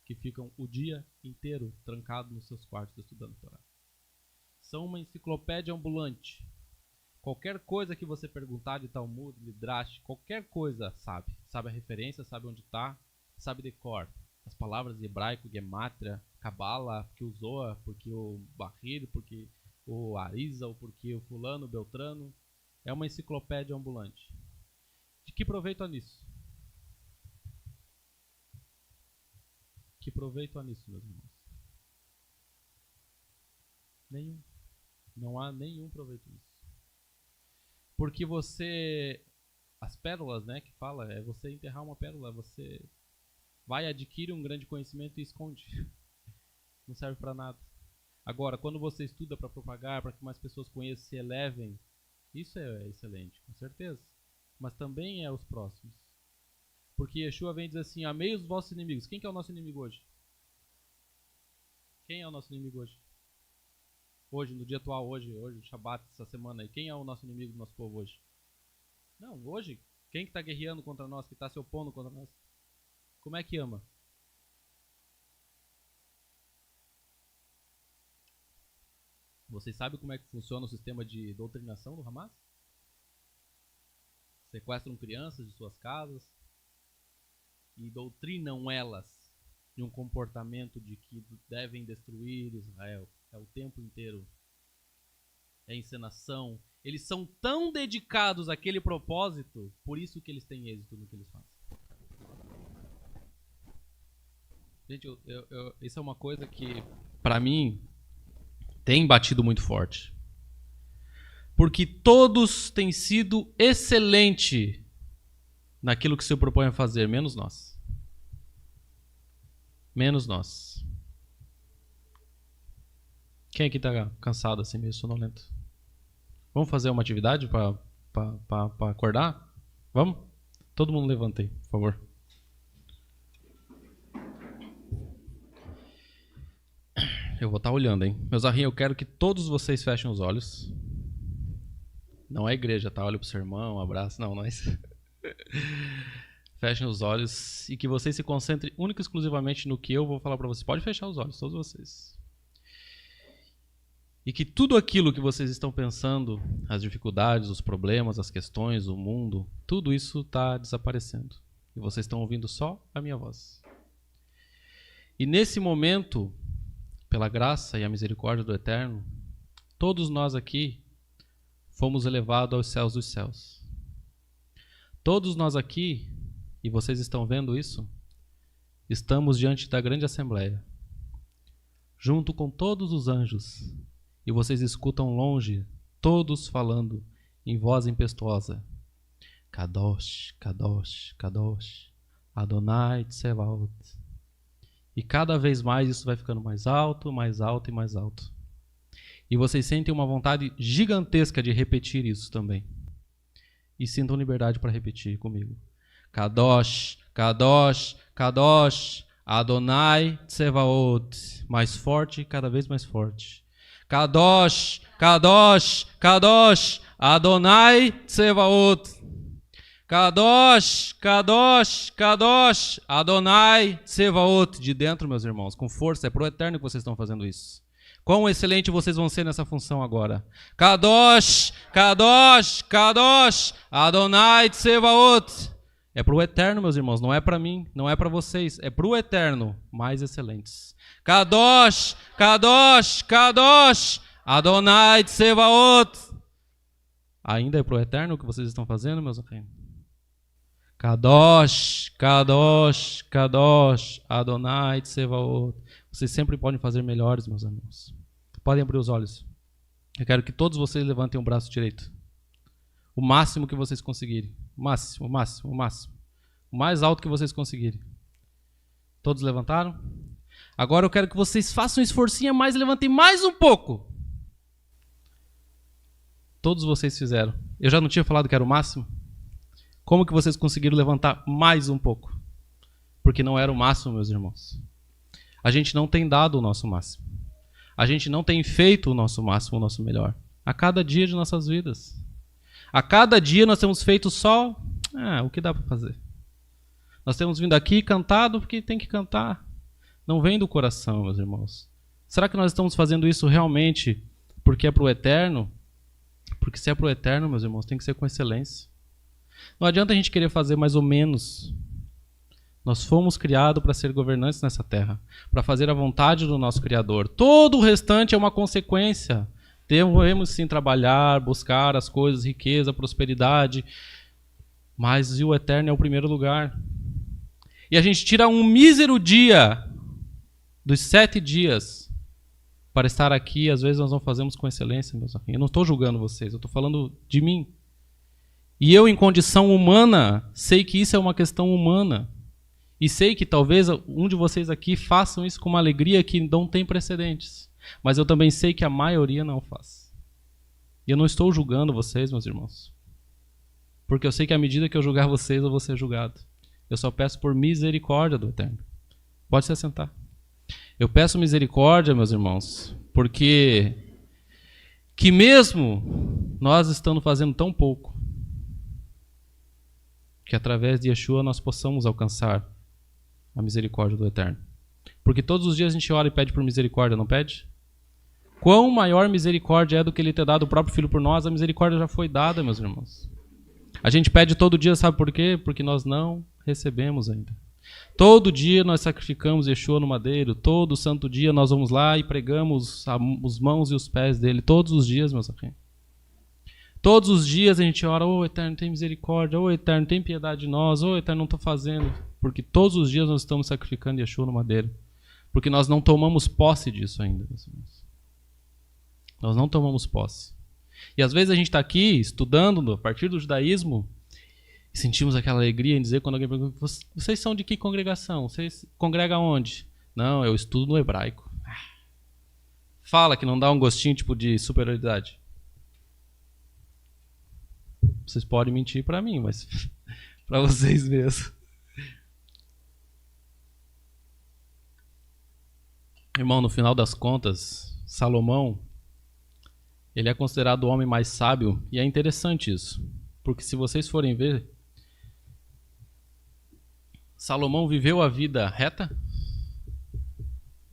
que ficam o dia inteiro trancados nos seus quartos estudando a Torá. São uma enciclopédia ambulante. Qualquer coisa que você perguntar de Talmud, Midrash, qualquer coisa sabe. Sabe a referência, sabe onde está, sabe de cor. As palavras em hebraico, Gemátria, Kabbalah, porque o Zohar, porque o Bahir, porque o Arizal, porque o fulano, o Beltrano. É uma enciclopédia ambulante. De que proveito há nisso? Que proveito há nisso, meus irmãos? Nenhum. Não há nenhum proveito nisso. Porque você... As pérolas, né, que fala, é você enterrar uma pérola, você vai adquirir um grande conhecimento e esconde. Não serve para nada. Agora, quando você estuda para propagar, para que mais pessoas conheçam e se elevem, isso é excelente, com certeza. Mas também é os próximos. Porque Yeshua vem dizer assim, amei os vossos inimigos. Quem que é o nosso inimigo hoje? Quem é o nosso inimigo hoje? Hoje, no dia atual, hoje, Shabbat, essa semana aí. Quem é o nosso inimigo do nosso povo hoje? Não, hoje, quem que está guerreando contra nós, que está se opondo contra nós? Como é que ama? Vocês sabem como é que funciona o sistema de doutrinação do Hamas? Sequestram crianças de suas casas e doutrinam elas de um comportamento de que devem destruir Israel. É o tempo inteiro. É encenação. Eles são tão dedicados àquele propósito, por isso que eles têm êxito no que eles fazem. Gente, isso é uma coisa que, para mim, tem batido muito forte. Porque todos têm sido excelentes naquilo que se propõe a fazer, menos nós. Menos nós. Quem aqui tá cansado assim, meio sonolento? Vamos fazer uma atividade para acordar? Vamos? Todo mundo levanta aí, por favor. Eu vou estar olhando, hein? Meus arrinhos, eu quero que todos vocês fechem os olhos. Não é igreja, tá? Olha pro seu irmão, um abraço. Não, nós. Fechem os olhos e que vocês se concentrem única e exclusivamente no que eu vou falar para vocês. Pode fechar os olhos, todos vocês. E que tudo aquilo que vocês estão pensando, as dificuldades, os problemas, as questões, o mundo, tudo isso está desaparecendo. E vocês estão ouvindo só a minha voz. E nesse momento, pela graça e a misericórdia do Eterno, todos nós aqui fomos elevados aos céus dos céus. Todos nós aqui, e vocês estão vendo isso, estamos diante da grande assembleia, junto com todos os anjos, e vocês escutam longe, todos falando em voz impetuosa: Kadosh, Kadosh, Kadosh, Adonai Tsevaot. E cada vez mais isso vai ficando mais alto, mais alto e mais alto. E vocês sentem uma vontade gigantesca de repetir isso também. E sintam liberdade para repetir comigo. Kadosh, Kadosh, Kadosh, Adonai Tsevaot. Mais forte, cada vez mais forte. Kadosh, Kadosh, Kadosh, Adonai Tsevaot. Kadosh, Kadosh, Kadosh, Adonai Tsevaot. De dentro, meus irmãos, com força, é pro Eterno que vocês estão fazendo isso. Quão excelente vocês vão ser nessa função agora. Kadosh, Kadosh, Kadosh, Adonai Tsevaot. É pro Eterno, meus irmãos, não é para mim, não é para vocês, é pro Eterno, mais excelentes. Kadosh, Kadosh, Kadosh, Adonai Tsevaot. Ainda é pro Eterno o que vocês estão fazendo, meus irmãos? Kadosh, Kadosh, Kadosh, Adonai Tsevaot. Vocês sempre podem fazer melhores, meus irmãos. Podem abrir os olhos. Eu quero que todos vocês levantem o braço direito. O máximo que vocês conseguirem. O máximo, o máximo, o máximo. O mais alto que vocês conseguirem. Todos levantaram? Agora eu quero que vocês façam um esforcinho a mais e levantem mais um pouco. Todos vocês fizeram. Eu já não tinha falado que era o máximo? Como que vocês conseguiram levantar mais um pouco? Porque não era o máximo, meus irmãos. A gente não tem dado o nosso máximo. A gente não tem feito o nosso máximo, o nosso melhor. A cada dia de nossas vidas. A cada dia nós temos feito só o que dá para fazer. Nós temos vindo aqui e cantado porque tem que cantar. Não vem do coração, meus irmãos. Será que nós estamos fazendo isso realmente porque é para o Eterno? Porque se é para o Eterno, meus irmãos, tem que ser com excelência. Não adianta a gente querer fazer mais ou menos. Nós fomos criados para ser governantes nessa terra, para fazer a vontade do nosso Criador. Todo o restante é uma consequência. Devemos sim trabalhar, buscar as coisas, riqueza, prosperidade, mas o Eterno é o primeiro lugar. E a gente tira um mísero dia dos 7 dias para estar aqui. Às vezes nós não fazemos com excelência, meus amigos. Eu não estou julgando vocês, eu estou falando de mim. E eu, em condição humana, sei que isso é uma questão humana. E sei que talvez um de vocês aqui façam isso com uma alegria que não tem precedentes. Mas eu também sei que a maioria não faz. E eu não estou julgando vocês, meus irmãos. Porque eu sei que à medida que eu julgar vocês, eu vou ser julgado. Eu só peço por misericórdia do Eterno. Pode se assentar. Eu peço misericórdia, meus irmãos, porque que mesmo nós estando fazendo tão pouco, que através de Yeshua nós possamos alcançar a misericórdia do Eterno. Porque todos os dias a gente ora e pede por misericórdia, não pede? Quão maior misericórdia é do que Ele ter dado o próprio Filho por nós, a misericórdia já foi dada, meus irmãos. A gente pede todo dia, sabe por quê? Porque nós não recebemos ainda. Todo dia nós sacrificamos Yeshua no madeiro, todo santo dia nós vamos lá e pregamos as mãos e os pés dele, todos os dias, meus amigos. Todos os dias a gente ora: ô Eterno, tem misericórdia, ô Eterno, tem piedade de nós, ô Eterno, não estou fazendo. Porque todos os dias nós estamos sacrificando Yeshua no madeiro. Porque nós não tomamos posse disso ainda, meus irmãos. Nós não tomamos posse. E às vezes a gente está aqui estudando a partir do judaísmo e sentimos aquela alegria em dizer quando alguém pergunta: vocês são de que congregação? Vocês congregam onde? Não, eu estudo no hebraico. Fala que não dá um gostinho tipo de superioridade. Vocês podem mentir para mim, mas para vocês mesmos. Irmão, no final das contas, Salomão, ele é considerado o homem mais sábio, e é interessante isso, porque se vocês forem ver, Salomão viveu a vida reta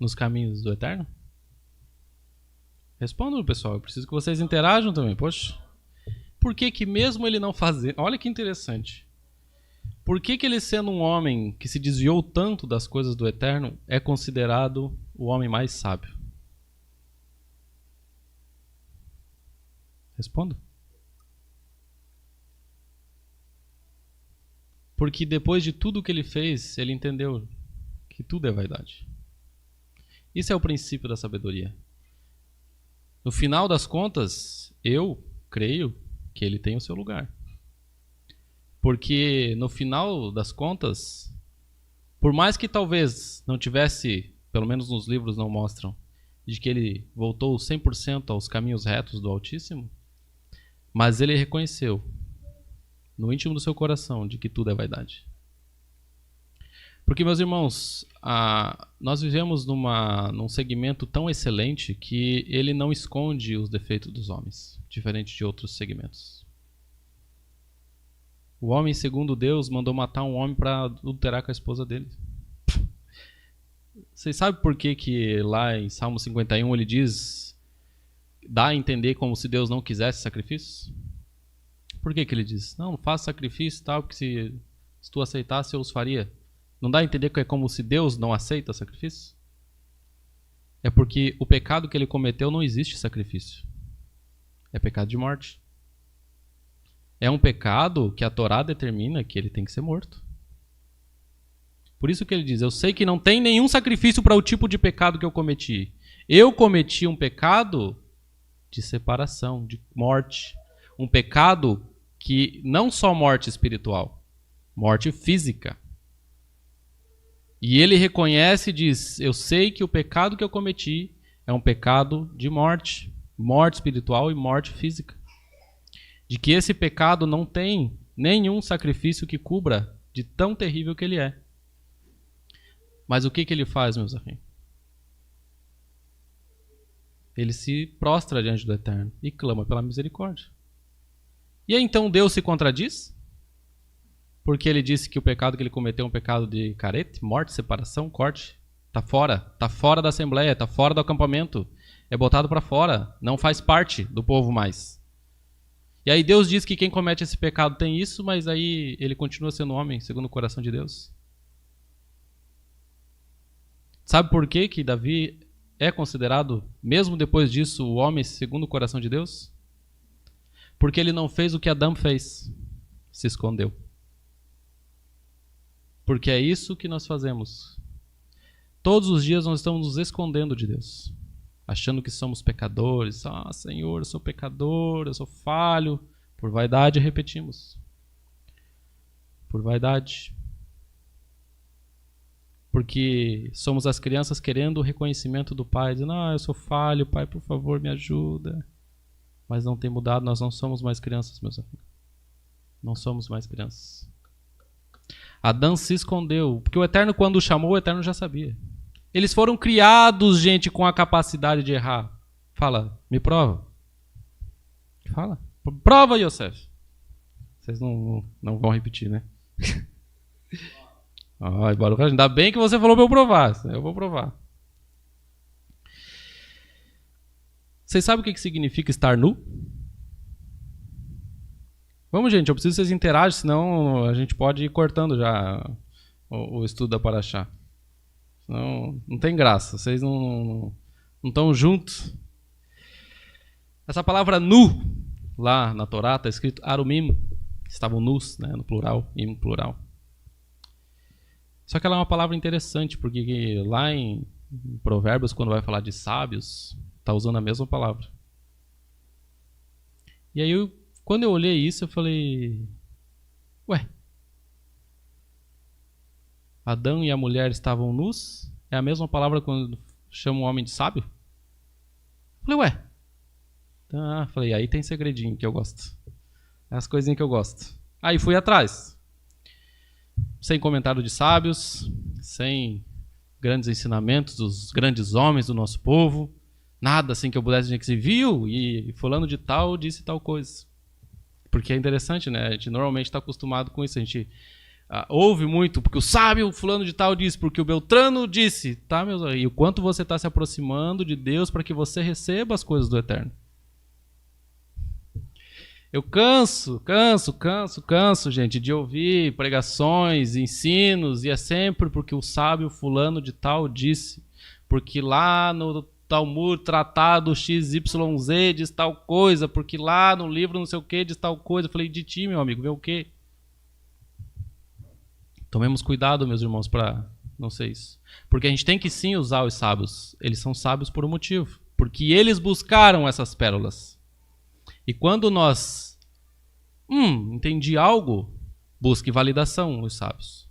nos caminhos do Eterno? Respondam, pessoal, eu preciso que vocês interajam também, poxa. Por que que mesmo ele não fazendo, olha que interessante, por que que ele sendo um homem que se desviou tanto das coisas do Eterno, é considerado o homem mais sábio? Responda. Porque depois de tudo que ele fez, ele entendeu que tudo é vaidade. Isso é o princípio da sabedoria. No final das contas, eu creio que ele tem o seu lugar. Porque no final das contas, por mais que talvez não tivesse, pelo menos nos livros não mostram, de que ele voltou 100% aos caminhos retos do Altíssimo, mas ele reconheceu no íntimo do seu coração de que tudo é vaidade. Porque, meus irmãos, nós vivemos num segmento tão excelente que ele não esconde os defeitos dos homens, diferente de outros segmentos. O homem, segundo Deus, mandou matar um homem para adulterar com a esposa dele. Vocês sabem por que lá em Salmo 51 ele diz, dá a entender como se Deus não quisesse sacrifícios? Por que ele diz? Não faça sacrifício e tal, porque se tu aceitasse eu os faria. Não dá a entender que é como se Deus não aceita sacrifício? É porque o pecado que ele cometeu não existe sacrifício. É pecado de morte. É um pecado que a Torá determina que ele tem que ser morto. Por isso que ele diz, eu sei que não tem nenhum sacrifício para o tipo de pecado que eu cometi. Eu cometi um pecado de separação, de morte. Um pecado que não só morte espiritual, morte física. E ele reconhece e diz, eu sei que o pecado que eu cometi é um pecado de morte. Morte espiritual e morte física. De que esse pecado não tem nenhum sacrifício que cubra de tão terrível que ele é. Mas o que ele faz, meus amigos? Ele se prostra diante do Eterno e clama pela misericórdia. E aí então Deus se contradiz? Porque ele disse que o pecado que ele cometeu é um pecado de carete, morte, separação, corte. Está fora da assembleia, está fora do acampamento. É botado para fora, não faz parte do povo mais. E aí Deus diz que quem comete esse pecado tem isso, mas aí ele continua sendo homem, segundo o coração de Deus. Sabe por que que Davi é considerado, mesmo depois disso, o homem segundo o coração de Deus? Porque ele não fez o que Adão fez, se escondeu. Porque é isso que nós fazemos. Todos os dias nós estamos nos escondendo de Deus, achando que somos pecadores. Senhor, eu sou pecador, eu sou falho. Por vaidade repetimos. Por vaidade. Porque somos as crianças querendo o reconhecimento do pai, dizendo, eu sou falho, pai, por favor, me ajuda. Mas não tem mudado, nós não somos mais crianças, meus amigos. Não somos mais crianças. Adão se escondeu, porque o Eterno, quando o chamou, o Eterno já sabia. Eles foram criados, gente, com a capacidade de errar. Fala, me prova. Fala. Prova, Yosef. Vocês não vão repetir, né? Baruch, ainda bem que você falou para eu provar. Eu vou provar. Vocês sabem o que significa estar nu? Vamos, gente, eu preciso que vocês interajam, senão a gente pode ir cortando já o estudo da Paraxá. Senão não tem graça, vocês não estão juntos. Essa palavra nu, lá na Torá, está escrito arumim, estavam nus, né, no plural, im plural. Só que ela é uma palavra interessante, porque lá em Provérbios, quando vai falar de sábios, está usando a mesma palavra. E aí, quando eu olhei isso, eu falei, ué, Adão e a mulher estavam nus? É a mesma palavra quando chama um homem de sábio? Falei, ué. Falei, aí tem segredinho que eu gosto. É as coisinhas que eu gosto. Aí fui atrás. Sem comentário de sábios, sem grandes ensinamentos dos grandes homens do nosso povo. Nada assim que eu pudesse dizer que se viu e fulano de tal disse tal coisa. Porque é interessante, né? A gente normalmente está acostumado com isso. A gente ouve muito, porque o sábio fulano de tal disse, porque o Beltrano disse. Tá, meus amigos? E o quanto você está se aproximando de Deus para que você receba as coisas do Eterno. Eu canso, gente, de ouvir pregações, ensinos, e é sempre porque o sábio fulano de tal disse. Porque lá no Talmud, tratado XYZ diz tal coisa, porque lá no livro não sei o que diz tal coisa. Eu falei, de ti, meu amigo, vê o quê? Tomemos cuidado, meus irmãos, para não ser isso. Porque a gente tem que sim usar os sábios. Eles são sábios por um motivo. Porque eles buscaram essas pérolas. E quando nós entendi algo, busque validação nos sábios.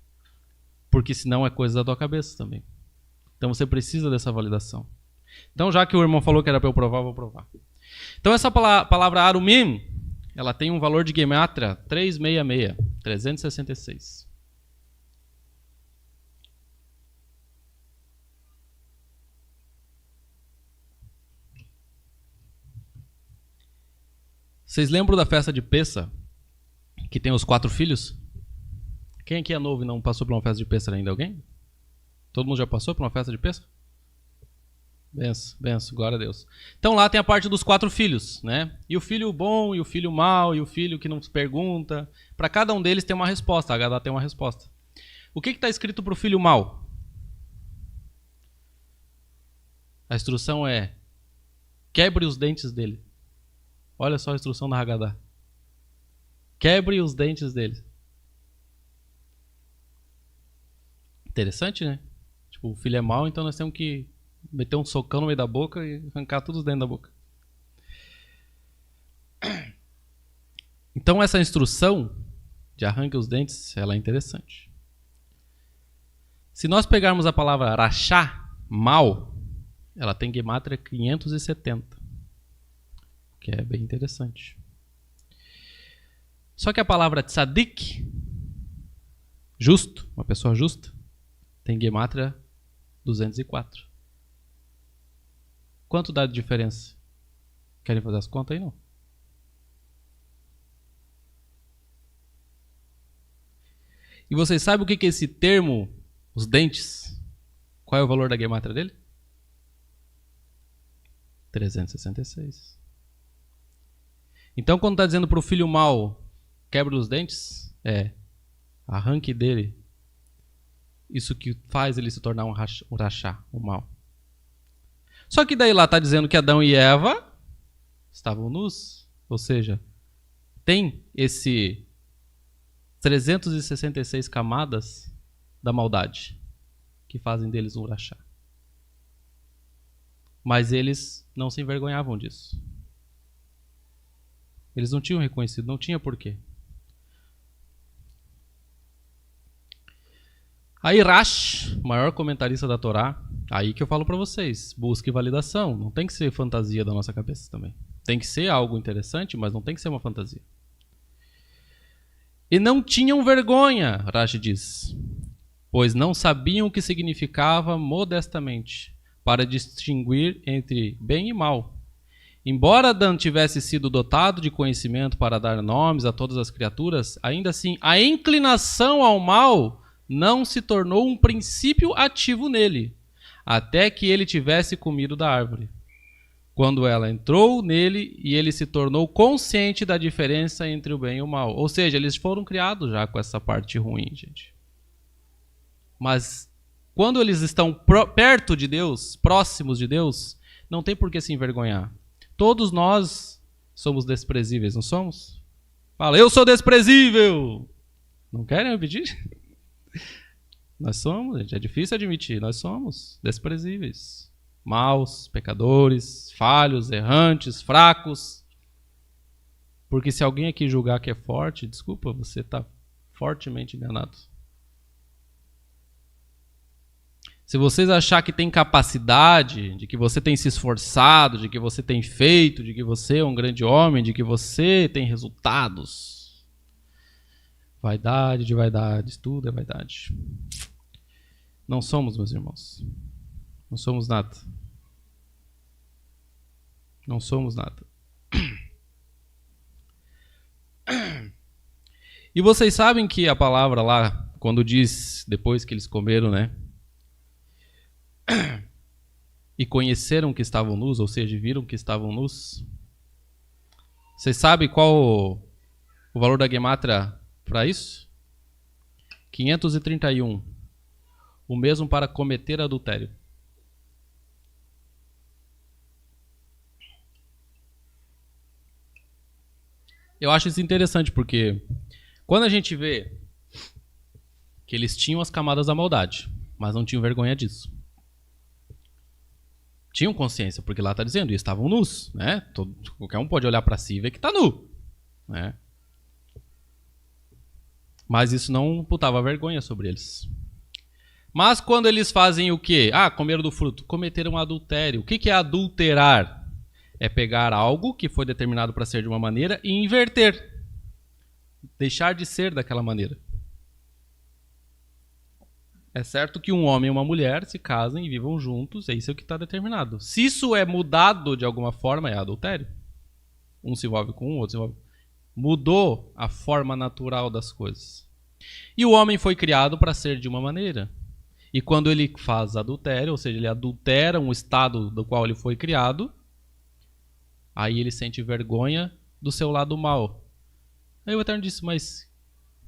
Porque senão é coisa da tua cabeça também. Então você precisa dessa validação. Então, já que o irmão falou que era para eu provar, eu vou provar. Então, essa palavra arumim, ela tem um valor de gemátria 366, 366. Vocês lembram da festa de Pessa, que tem os 4 filhos? Quem aqui é novo e não passou por uma festa de Pessa ainda? Alguém? Todo mundo já passou por uma festa de Pessa? Benção, glória a Deus. Então lá tem a parte dos 4 filhos, né? E o filho bom, e o filho mau, e o filho que não se pergunta. Para cada um deles tem uma resposta, a Haggadah tem uma resposta. O que está escrito para o filho mau? A instrução é: quebre os dentes dele. Olha só a instrução da Haggadah. Quebre os dentes dele. Interessante, né? Tipo, o filho é mau, então nós temos que meter um socão no meio da boca e arrancar tudo dentro da boca. Então essa instrução de arranque os dentes, ela é interessante. Se nós pegarmos a palavra rachá, mal, ela tem gemátria 570, que é bem interessante. Só que a palavra tzadik, justo, uma pessoa justa, tem gemátria 204. Quanto dá de diferença? Querem fazer as contas aí, não? E vocês sabem o que é esse termo, os dentes? Qual é o valor da gemátria dele? 366. Então, quando está dizendo para o filho mau, quebra os dentes, arranque dele. Isso que faz ele se tornar um rachá, um mal. Só que daí lá está dizendo que Adão e Eva estavam nus. Ou seja, tem esse 366 camadas da maldade que fazem deles um rachá. Mas eles não se envergonhavam disso. Eles não tinham reconhecido, não tinha porquê. Aí Rash, maior comentarista da Torá, aí que eu falo para vocês, busque validação. Não tem que ser fantasia da nossa cabeça também. Tem que ser algo interessante, mas não tem que ser uma fantasia. E não tinham vergonha, Rashi diz, pois não sabiam o que significava modestamente, para distinguir entre bem e mal. Embora Adão tivesse sido dotado de conhecimento para dar nomes a todas as criaturas, ainda assim a inclinação ao mal não se tornou um princípio ativo nele, até que ele tivesse comido da árvore. Quando ela entrou nele e ele se tornou consciente da diferença entre o bem e o mal. Ou seja, eles foram criados já com essa parte ruim, gente. Mas quando eles estão perto de Deus, próximos de Deus, não tem por que se envergonhar. Todos nós somos desprezíveis, não somos? Fala, eu sou desprezível! Não querem repetir? Nós somos, gente. É difícil admitir. Nós somos desprezíveis. Maus, pecadores, falhos, errantes, fracos. Porque se alguém aqui julgar que é forte, desculpa, você está fortemente enganado. Se vocês achar que tem capacidade, de que você tem se esforçado, de que você tem feito, de que você é um grande homem, de que você tem resultados. Vaidade de vaidades, tudo é vaidade. Não somos, meus irmãos. Não somos nada. Não somos nada. E vocês sabem que a palavra lá, quando diz, depois que eles comeram, né? E conheceram que estavam nus, ou seja, viram que estavam nus. Vocês sabem qual o valor da gemátria para isso? 531. O mesmo para cometer adultério. Eu acho isso interessante porque quando a gente vê que eles tinham as camadas da maldade, mas não tinham vergonha disso. Tinham consciência, porque lá está dizendo, e estavam nus, né? Qualquer um pode olhar para si e ver que está nu, né? Mas isso não imputava vergonha sobre eles. Mas quando eles fazem o quê? Comeram do fruto. Cometeram adultério. O que é adulterar? É pegar algo que foi determinado para ser de uma maneira e inverter. Deixar de ser daquela maneira. É certo que um homem e uma mulher se casem e vivam juntos, é isso que está determinado. Se isso é mudado de alguma forma, é adultério. Um se envolve com o outro se envolve. Mudou a forma natural das coisas. E o homem foi criado para ser de uma maneira. E quando ele faz adultério, ou seja, ele adultera um estado do qual ele foi criado, aí ele sente vergonha do seu lado mau. Aí o Eterno disse, mas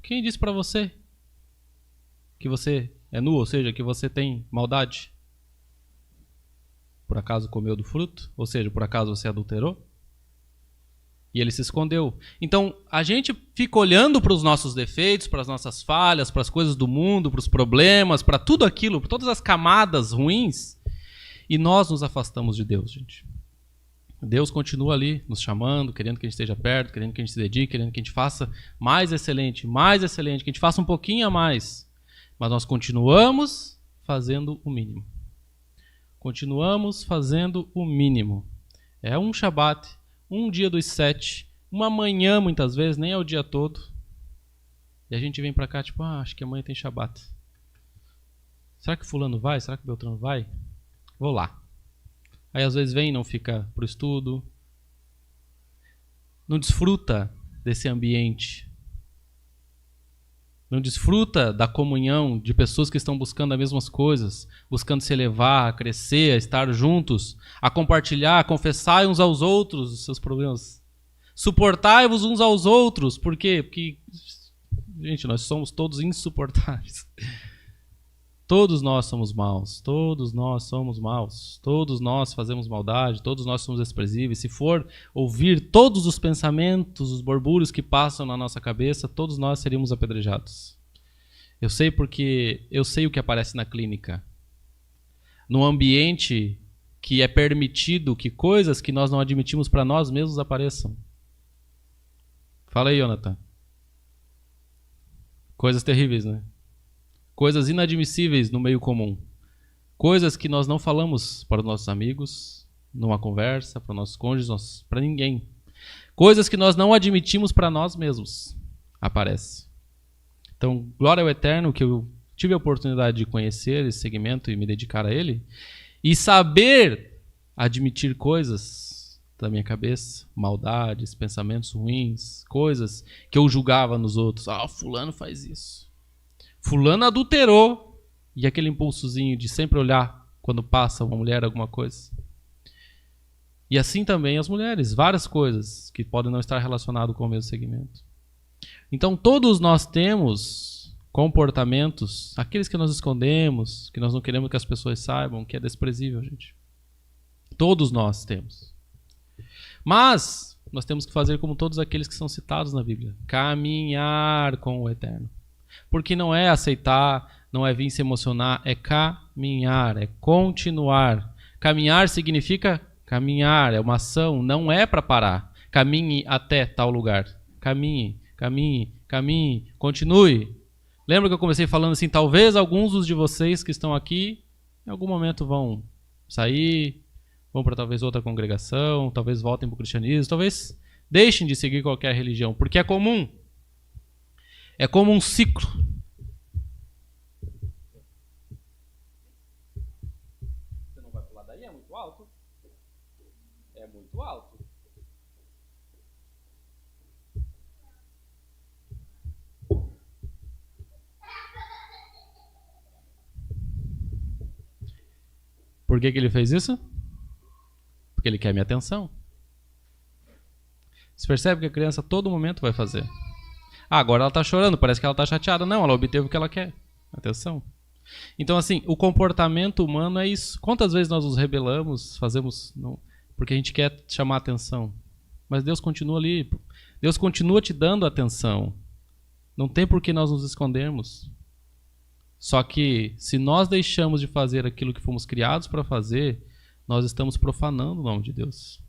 quem disse para você que você é nu, ou seja, que você tem maldade? Por acaso comeu do fruto? Ou seja, por acaso você adulterou? E ele se escondeu. Então, a gente fica olhando para os nossos defeitos, para as nossas falhas, para as coisas do mundo, para os problemas, para tudo aquilo, para todas as camadas ruins, e nós nos afastamos de Deus, gente. Deus continua ali nos chamando, querendo que a gente esteja perto, querendo que a gente se dedique, querendo que a gente faça mais excelente, que a gente faça um pouquinho a mais. Mas nós continuamos fazendo o mínimo. Continuamos fazendo o mínimo. É um Shabat, um dia dos 7, uma manhã muitas vezes, nem é o dia todo. E a gente vem pra cá tipo, acho que amanhã tem Shabat. Será que fulano vai? Será que Beltrano vai? Vou lá. Aí às vezes vem e não fica pro estudo. Não desfruta desse ambiente. Não desfruta da comunhão de pessoas que estão buscando as mesmas coisas, buscando se elevar, a crescer, a estar juntos, a compartilhar, a confessar uns aos outros os seus problemas. Suportai-vos uns aos outros. Por quê? Porque, gente, nós somos todos insuportáveis. Todos nós somos maus, todos nós somos maus, todos nós fazemos maldade, todos nós somos desprezíveis. Se for ouvir todos os pensamentos, os borbulhos que passam na nossa cabeça, todos nós seríamos apedrejados. Eu sei porque eu sei o que aparece na clínica. No ambiente que é permitido que coisas que nós não admitimos para nós mesmos apareçam. Fala aí, Jonathan. Coisas terríveis, né? Coisas inadmissíveis no meio comum. Coisas que nós não falamos para os nossos amigos, numa conversa, para os nossos cônjuges, para ninguém. Coisas que nós não admitimos para nós mesmos. Aparece. Então, glória ao Eterno que eu tive a oportunidade de conhecer esse segmento e me dedicar a ele. E saber admitir coisas da minha cabeça, maldades, pensamentos ruins, coisas que eu julgava nos outros. Fulano faz isso. Fulano adulterou. E aquele impulsozinho de sempre olhar quando passa uma mulher alguma coisa. E assim também as mulheres. Várias coisas que podem não estar relacionadas com o mesmo segmento. Então todos nós temos comportamentos, aqueles que nós escondemos, que nós não queremos que as pessoas saibam, que é desprezível, gente. Todos nós temos. Mas nós temos que fazer como todos aqueles que são citados na Bíblia. Caminhar com o Eterno. Porque não é aceitar, não é vir se emocionar, é caminhar, é continuar. Caminhar significa caminhar, é uma ação, não é para parar. Caminhe até tal lugar. Caminhe, caminhe, caminhe, continue. Lembra que eu comecei falando assim, talvez alguns dos de vocês que estão aqui, em algum momento vão sair, vão para talvez outra congregação, talvez voltem para o cristianismo, talvez deixem de seguir qualquer religião, porque é comum. É como um ciclo. Você não vai pular daí? É muito alto. É muito alto. Por que ele fez isso? Porque ele quer minha atenção. Você percebe que a criança a todo momento vai fazer. Ah, agora ela está chorando, parece que ela está chateada. Não, ela obteve o que ela quer. Atenção. Então, assim, o comportamento humano é isso. Quantas vezes nós nos rebelamos, fazemos não, porque a gente quer chamar a atenção. Mas Deus continua ali. Deus continua te dando atenção. Não tem por que nós nos escondermos. Só que, se nós deixamos de fazer aquilo que fomos criados para fazer, nós estamos profanando o nome de Deus.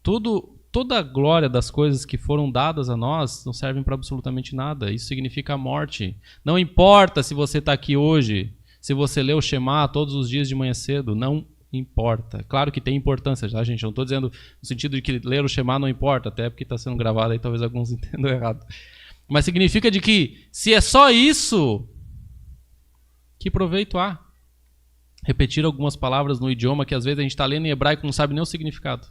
Toda a glória das coisas que foram dadas a nós não servem para absolutamente nada. Isso significa a morte. Não importa se você está aqui hoje, se você lê o Shema todos os dias de manhã cedo, não importa. Claro que tem importância, já, gente. Não estou dizendo no sentido de que ler o Shema não importa, até porque está sendo gravado aí, talvez alguns entendam errado. Mas significa de que, se é só isso, que proveito há? Repetir algumas palavras no idioma que às vezes a gente está lendo em hebraico e não sabe nem o significado.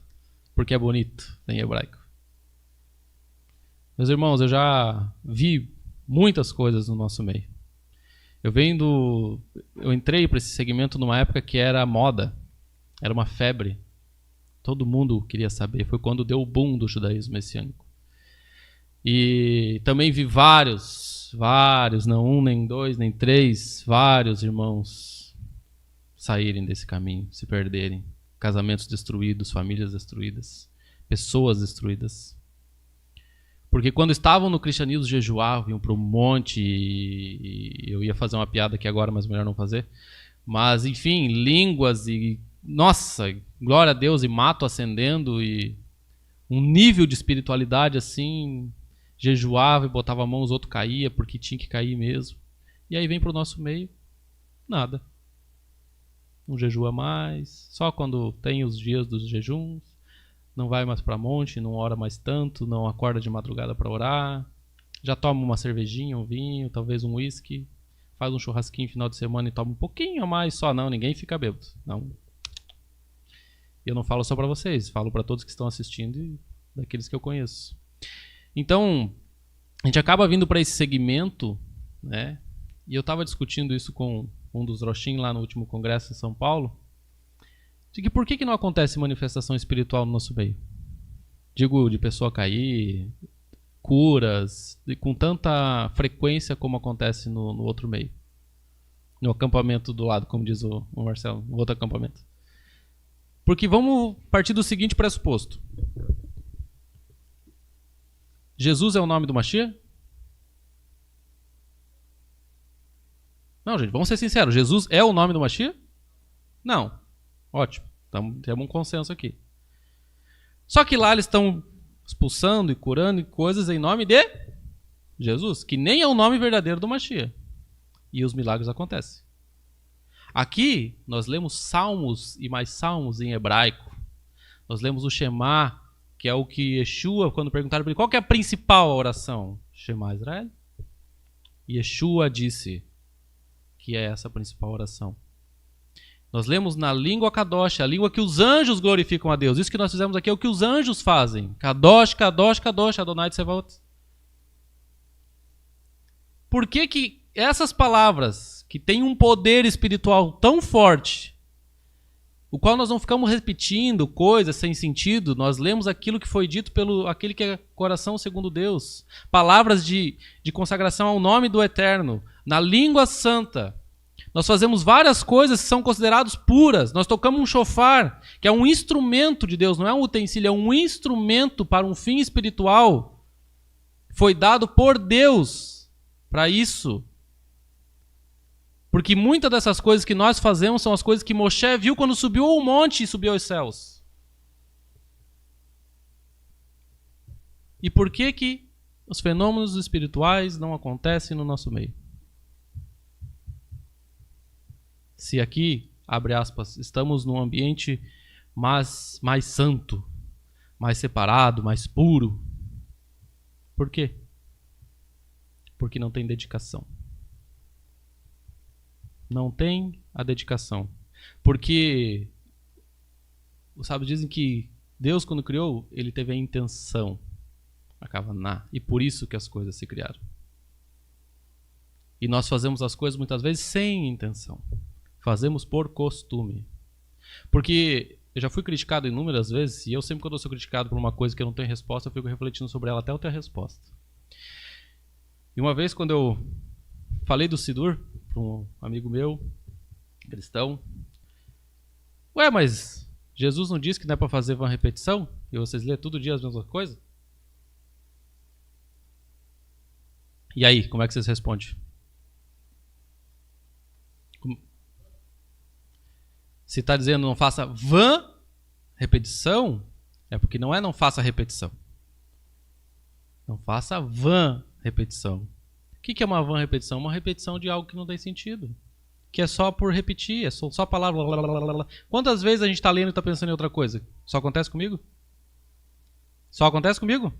Porque é bonito em hebraico. Meus irmãos, eu já vi muitas coisas no nosso meio. Eu entrei para esse segmento numa época que era moda, era uma febre. Todo mundo queria saber. Foi quando deu o boom do judaísmo messiânico. E também vi vários, não um, nem dois, nem três, vários irmãos saírem desse caminho, se perderem. Casamentos destruídos, famílias destruídas, pessoas destruídas. Porque quando estavam no cristianismo, jejuavam, iam para um monte, e eu ia fazer uma piada aqui agora, mas melhor não fazer. Mas, enfim, línguas e, nossa, glória a Deus, e mato acendendo, e um nível de espiritualidade assim, jejuava e botava a mão, os outros caía, porque tinha que cair mesmo. E aí vem para o nosso meio, nada. Não jejua mais, só quando tem os dias dos jejuns, não vai mais para monte, não ora mais tanto, não acorda de madrugada para orar, já toma uma cervejinha, um vinho, talvez um uísque, faz um churrasquinho no final de semana e toma um pouquinho a mais só, não, ninguém fica bêbado, não. Eu não falo só para vocês, falo para todos que estão assistindo e daqueles que eu conheço. Então, a gente acaba vindo para esse segmento, né? E eu estava discutindo isso com um dos Roshim lá no último congresso em São Paulo, de que por que não acontece manifestação espiritual no nosso meio? Digo, de pessoa cair, curas, com tanta frequência como acontece no outro meio. No acampamento do lado, como diz o Marcelo, no outro acampamento. Porque vamos partir do seguinte pressuposto. Jesus é o nome do Mashiach? Não, gente, vamos ser sinceros. Jesus é o nome do Mashiach? Não. Ótimo. Então, temos um consenso aqui. Só que lá eles estão expulsando e curando coisas em nome de Jesus, que nem é o nome verdadeiro do Mashiach. E os milagres acontecem. Aqui, nós lemos salmos e mais salmos em hebraico. Nós lemos o Shema, que é o que Yeshua, quando perguntaram para ele qual que é a principal oração? Shema Israel. E Yeshua disse que é essa a principal oração. Nós lemos na língua Kadosh, a língua que os anjos glorificam a Deus. Isso que nós fizemos aqui é o que os anjos fazem. Kadosh, Kadosh, Kadosh, Adonai Tsevaot. Por que essas palavras, que têm um poder espiritual tão forte, o qual nós não ficamos repetindo coisas sem sentido, nós lemos aquilo que foi dito pelo aquele que é coração segundo Deus. Palavras de consagração ao nome do Eterno, na língua santa. Nós fazemos várias coisas que são consideradas puras. Nós tocamos um shofar, que é um instrumento de Deus, não é um utensílio, é um instrumento para um fim espiritual. Foi dado por Deus. para isso. Porque muitas dessas coisas que nós fazemos são as coisas que Moshe viu quando subiu ao monte e subiu aos céus. E por que os fenômenos espirituais não acontecem no nosso meio? Se aqui, abre aspas, estamos num ambiente mais santo, mais separado, mais puro. Por quê? Porque não tem dedicação. Não tem a dedicação. Porque os sábios dizem que Deus, quando criou, ele teve a intenção. Acaba na. E por isso que as coisas se criaram. E nós fazemos as coisas muitas vezes sem intenção. Fazemos por costume. Porque eu já fui criticado inúmeras vezes, e eu sempre quando eu sou criticado por uma coisa que eu não tenho resposta, eu fico refletindo sobre ela até eu ter a resposta. E uma vez quando eu falei do Sidur para um amigo meu, cristão, ué, mas Jesus não disse que não é para fazer uma repetição? E vocês lêem todo dia as mesmas coisas? E aí, como é que vocês respondem? Se está dizendo não faça vã repetição, é porque não faça repetição. Não faça vã repetição. O que é uma vã repetição? Uma repetição de algo que não tem sentido. Que é só por repetir, é só palavra. Blá, blá, blá, blá. Quantas vezes a gente está lendo e está pensando em outra coisa? Só acontece comigo? Só acontece comigo?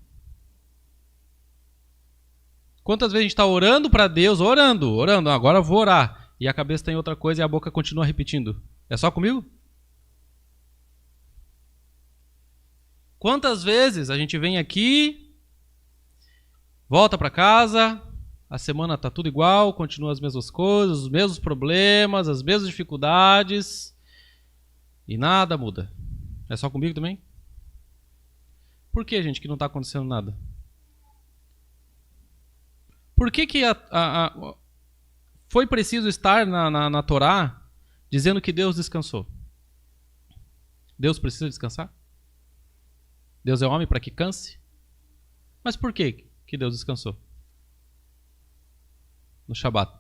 Quantas vezes a gente está orando para Deus, orando, agora eu vou orar, e a cabeça está em outra coisa e a boca continua repetindo? É só comigo? Quantas vezes a gente vem aqui, volta para casa, a semana está tudo igual, continua as mesmas coisas, os mesmos problemas, as mesmas dificuldades, e nada muda? É só comigo também? Por que, gente, que não está acontecendo nada? Por que foi preciso estar na Torá dizendo que Deus descansou? Deus precisa descansar? Deus é homem para que canse? Mas por que Deus descansou no Shabat?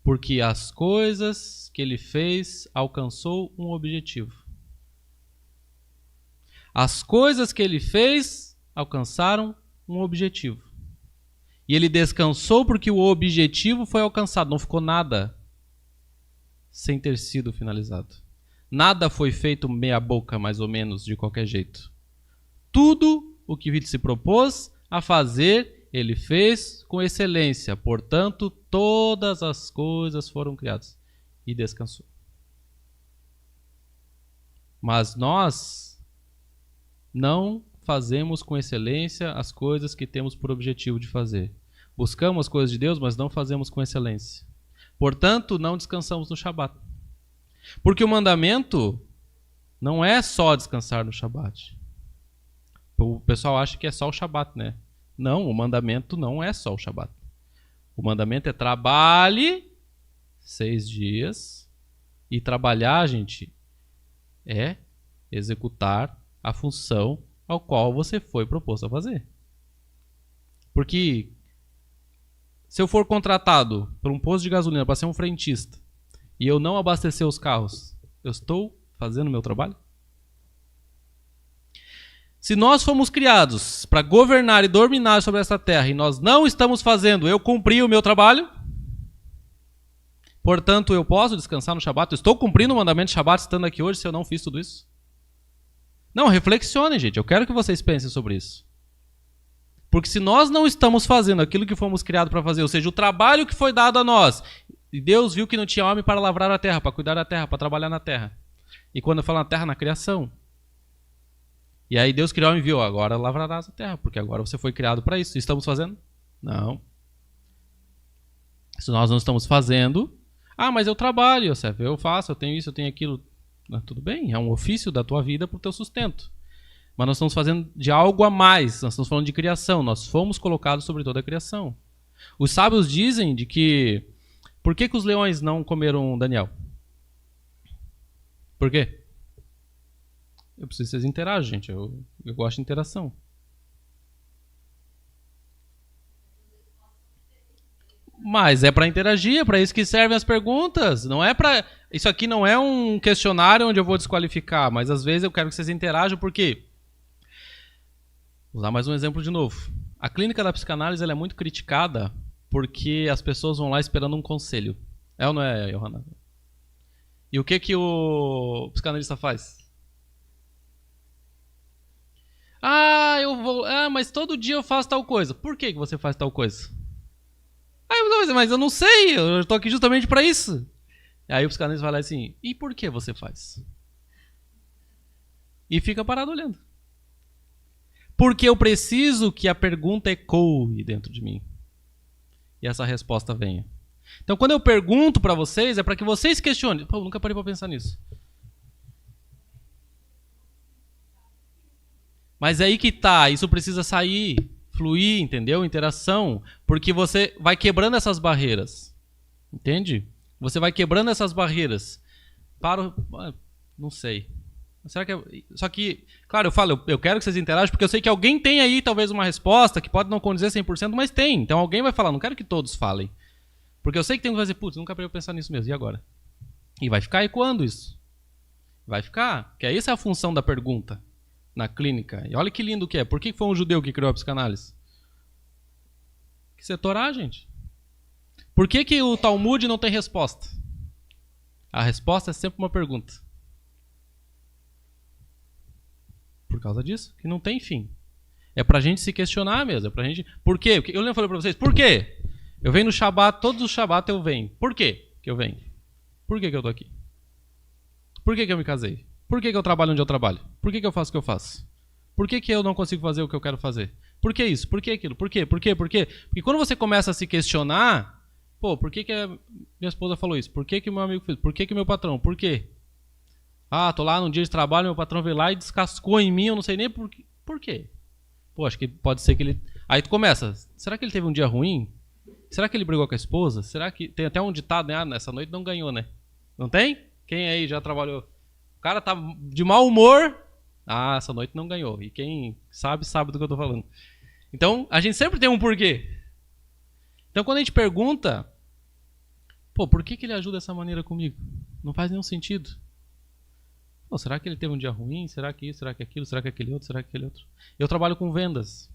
Porque as coisas que ele fez alcançou um objetivo. As coisas que ele fez alcançaram um objetivo. E ele descansou porque o objetivo foi alcançado. Não ficou nada sem ter sido finalizado. Nada foi feito meia boca, mais ou menos, de qualquer jeito. Tudo o que ele se propôs a fazer, ele fez com excelência. Portanto, todas as coisas foram criadas. E descansou. Mas nós não fazemos com excelência as coisas que temos por objetivo de fazer. Buscamos as coisas de Deus, mas não fazemos com excelência. Portanto, não descansamos no Shabat. Porque o mandamento não é só descansar no Shabat. O pessoal acha que é só o Shabat, né? Não, o mandamento não é só o Shabat. O mandamento é trabalhe 6 dias. E trabalhar, gente, é executar a função ao qual você foi proposto a fazer. Porque se eu for contratado por um posto de gasolina para ser um frentista e eu não abastecer os carros, eu estou fazendo o meu trabalho? Se nós fomos criados para governar e dominar sobre essa terra e nós não estamos fazendo, eu cumpri o meu trabalho? Portanto, eu posso descansar no Shabat? Eu estou cumprindo o mandamento de Shabat estando aqui hoje se eu não fiz tudo isso? Não, reflexionem, gente. Eu quero que vocês pensem sobre isso. Porque se nós não estamos fazendo aquilo que fomos criados para fazer, ou seja, o trabalho que foi dado a nós, e Deus viu que não tinha homem para lavrar a terra, para cuidar da terra, para trabalhar na terra. E quando eu falo na terra, na criação. E aí Deus criou homem e viu, agora lavrarás a terra, porque agora você foi criado para isso. Estamos fazendo? Não. Se nós não estamos fazendo, mas eu trabalho, Yosef, eu faço, eu tenho isso, eu tenho aquilo. Tudo bem, é um ofício da tua vida para o teu sustento. Mas nós estamos fazendo de algo a mais, nós estamos falando de criação, nós fomos colocados sobre toda a criação. Os sábios dizem de que... Por que os leões não comeram Daniel? Por quê? Eu preciso que vocês interajam, gente, eu gosto de interação. Mas é para interagir, é para isso que servem as perguntas. Não é para. Isso aqui não é um questionário onde eu vou desqualificar, mas às vezes eu quero que vocês interajam, porque. Vou usar mais um exemplo de novo. A clínica da psicanálise ela é muito criticada porque as pessoas vão lá esperando um conselho. É ou não é, Johanna? E o que o psicanalista faz? Mas todo dia eu faço tal coisa. Por que você faz tal coisa? Mas eu não sei, eu estou aqui justamente para isso. Aí o psicanalista vai lá assim, e por que você faz? E fica parado olhando. Porque eu preciso que a pergunta ecoe dentro de mim. E essa resposta venha. Então quando eu pergunto para vocês, é para que vocês questionem. Pô, eu nunca parei para pensar nisso. Mas é aí que tá, isso precisa sair, fluir, entendeu? Interação, porque você vai quebrando essas barreiras. Entende? Você vai quebrando essas barreiras. Não sei. Será que Só que, claro, eu quero que vocês interajam, porque eu sei que alguém tem aí talvez uma resposta que pode não condizer 100%, mas tem. Então alguém vai falar, não quero que todos falem. Porque eu sei que tem que fazer, putz, nunca parei pra pensar nisso mesmo, e agora? E vai ficar ecoando isso. Vai ficar, que essa é a função da pergunta na clínica. E olha que lindo que é. Por que foi um judeu que criou a psicanálise? Que se torar, gente. Por que o Talmud não tem resposta? A resposta é sempre uma pergunta. Por causa disso, que não tem fim. É pra gente se questionar mesmo. É pra gente... Por quê? Eu lembro falei pra vocês, por quê? Eu venho no Shabat, todos os Shabat eu venho. Por quê que eu venho? Por que eu tô aqui? Por que eu me casei? Por que eu trabalho onde eu trabalho? Por que eu faço o que eu faço? Por que eu não consigo fazer o que eu quero fazer? Por que isso? Por que aquilo? Por quê? Por quê? Por quê? Porque quando você começa a se questionar, pô, por que a minha esposa falou isso? Por que o meu amigo fez? Por que o meu patrão? Por quê? Tô lá num dia de trabalho, meu patrão veio lá e descascou em mim, eu não sei nem por quê. Por quê? Pô, acho que pode ser que ele... Aí tu começa, será que ele teve um dia ruim? Será que ele brigou com a esposa? Será que... Tem até um ditado, né? Nessa noite não ganhou, né? Não tem? Quem aí já trabalhou? O cara tá de mau humor. Essa noite não ganhou. E quem sabe do que eu tô falando. Então, a gente sempre tem um porquê. Então, quando a gente pergunta, pô, por que ele ajuda dessa maneira comigo? Não faz nenhum sentido. Pô, será que ele teve um dia ruim? Será que isso? Será que aquilo? Será que aquele outro? Será que aquele outro? Eu trabalho com vendas.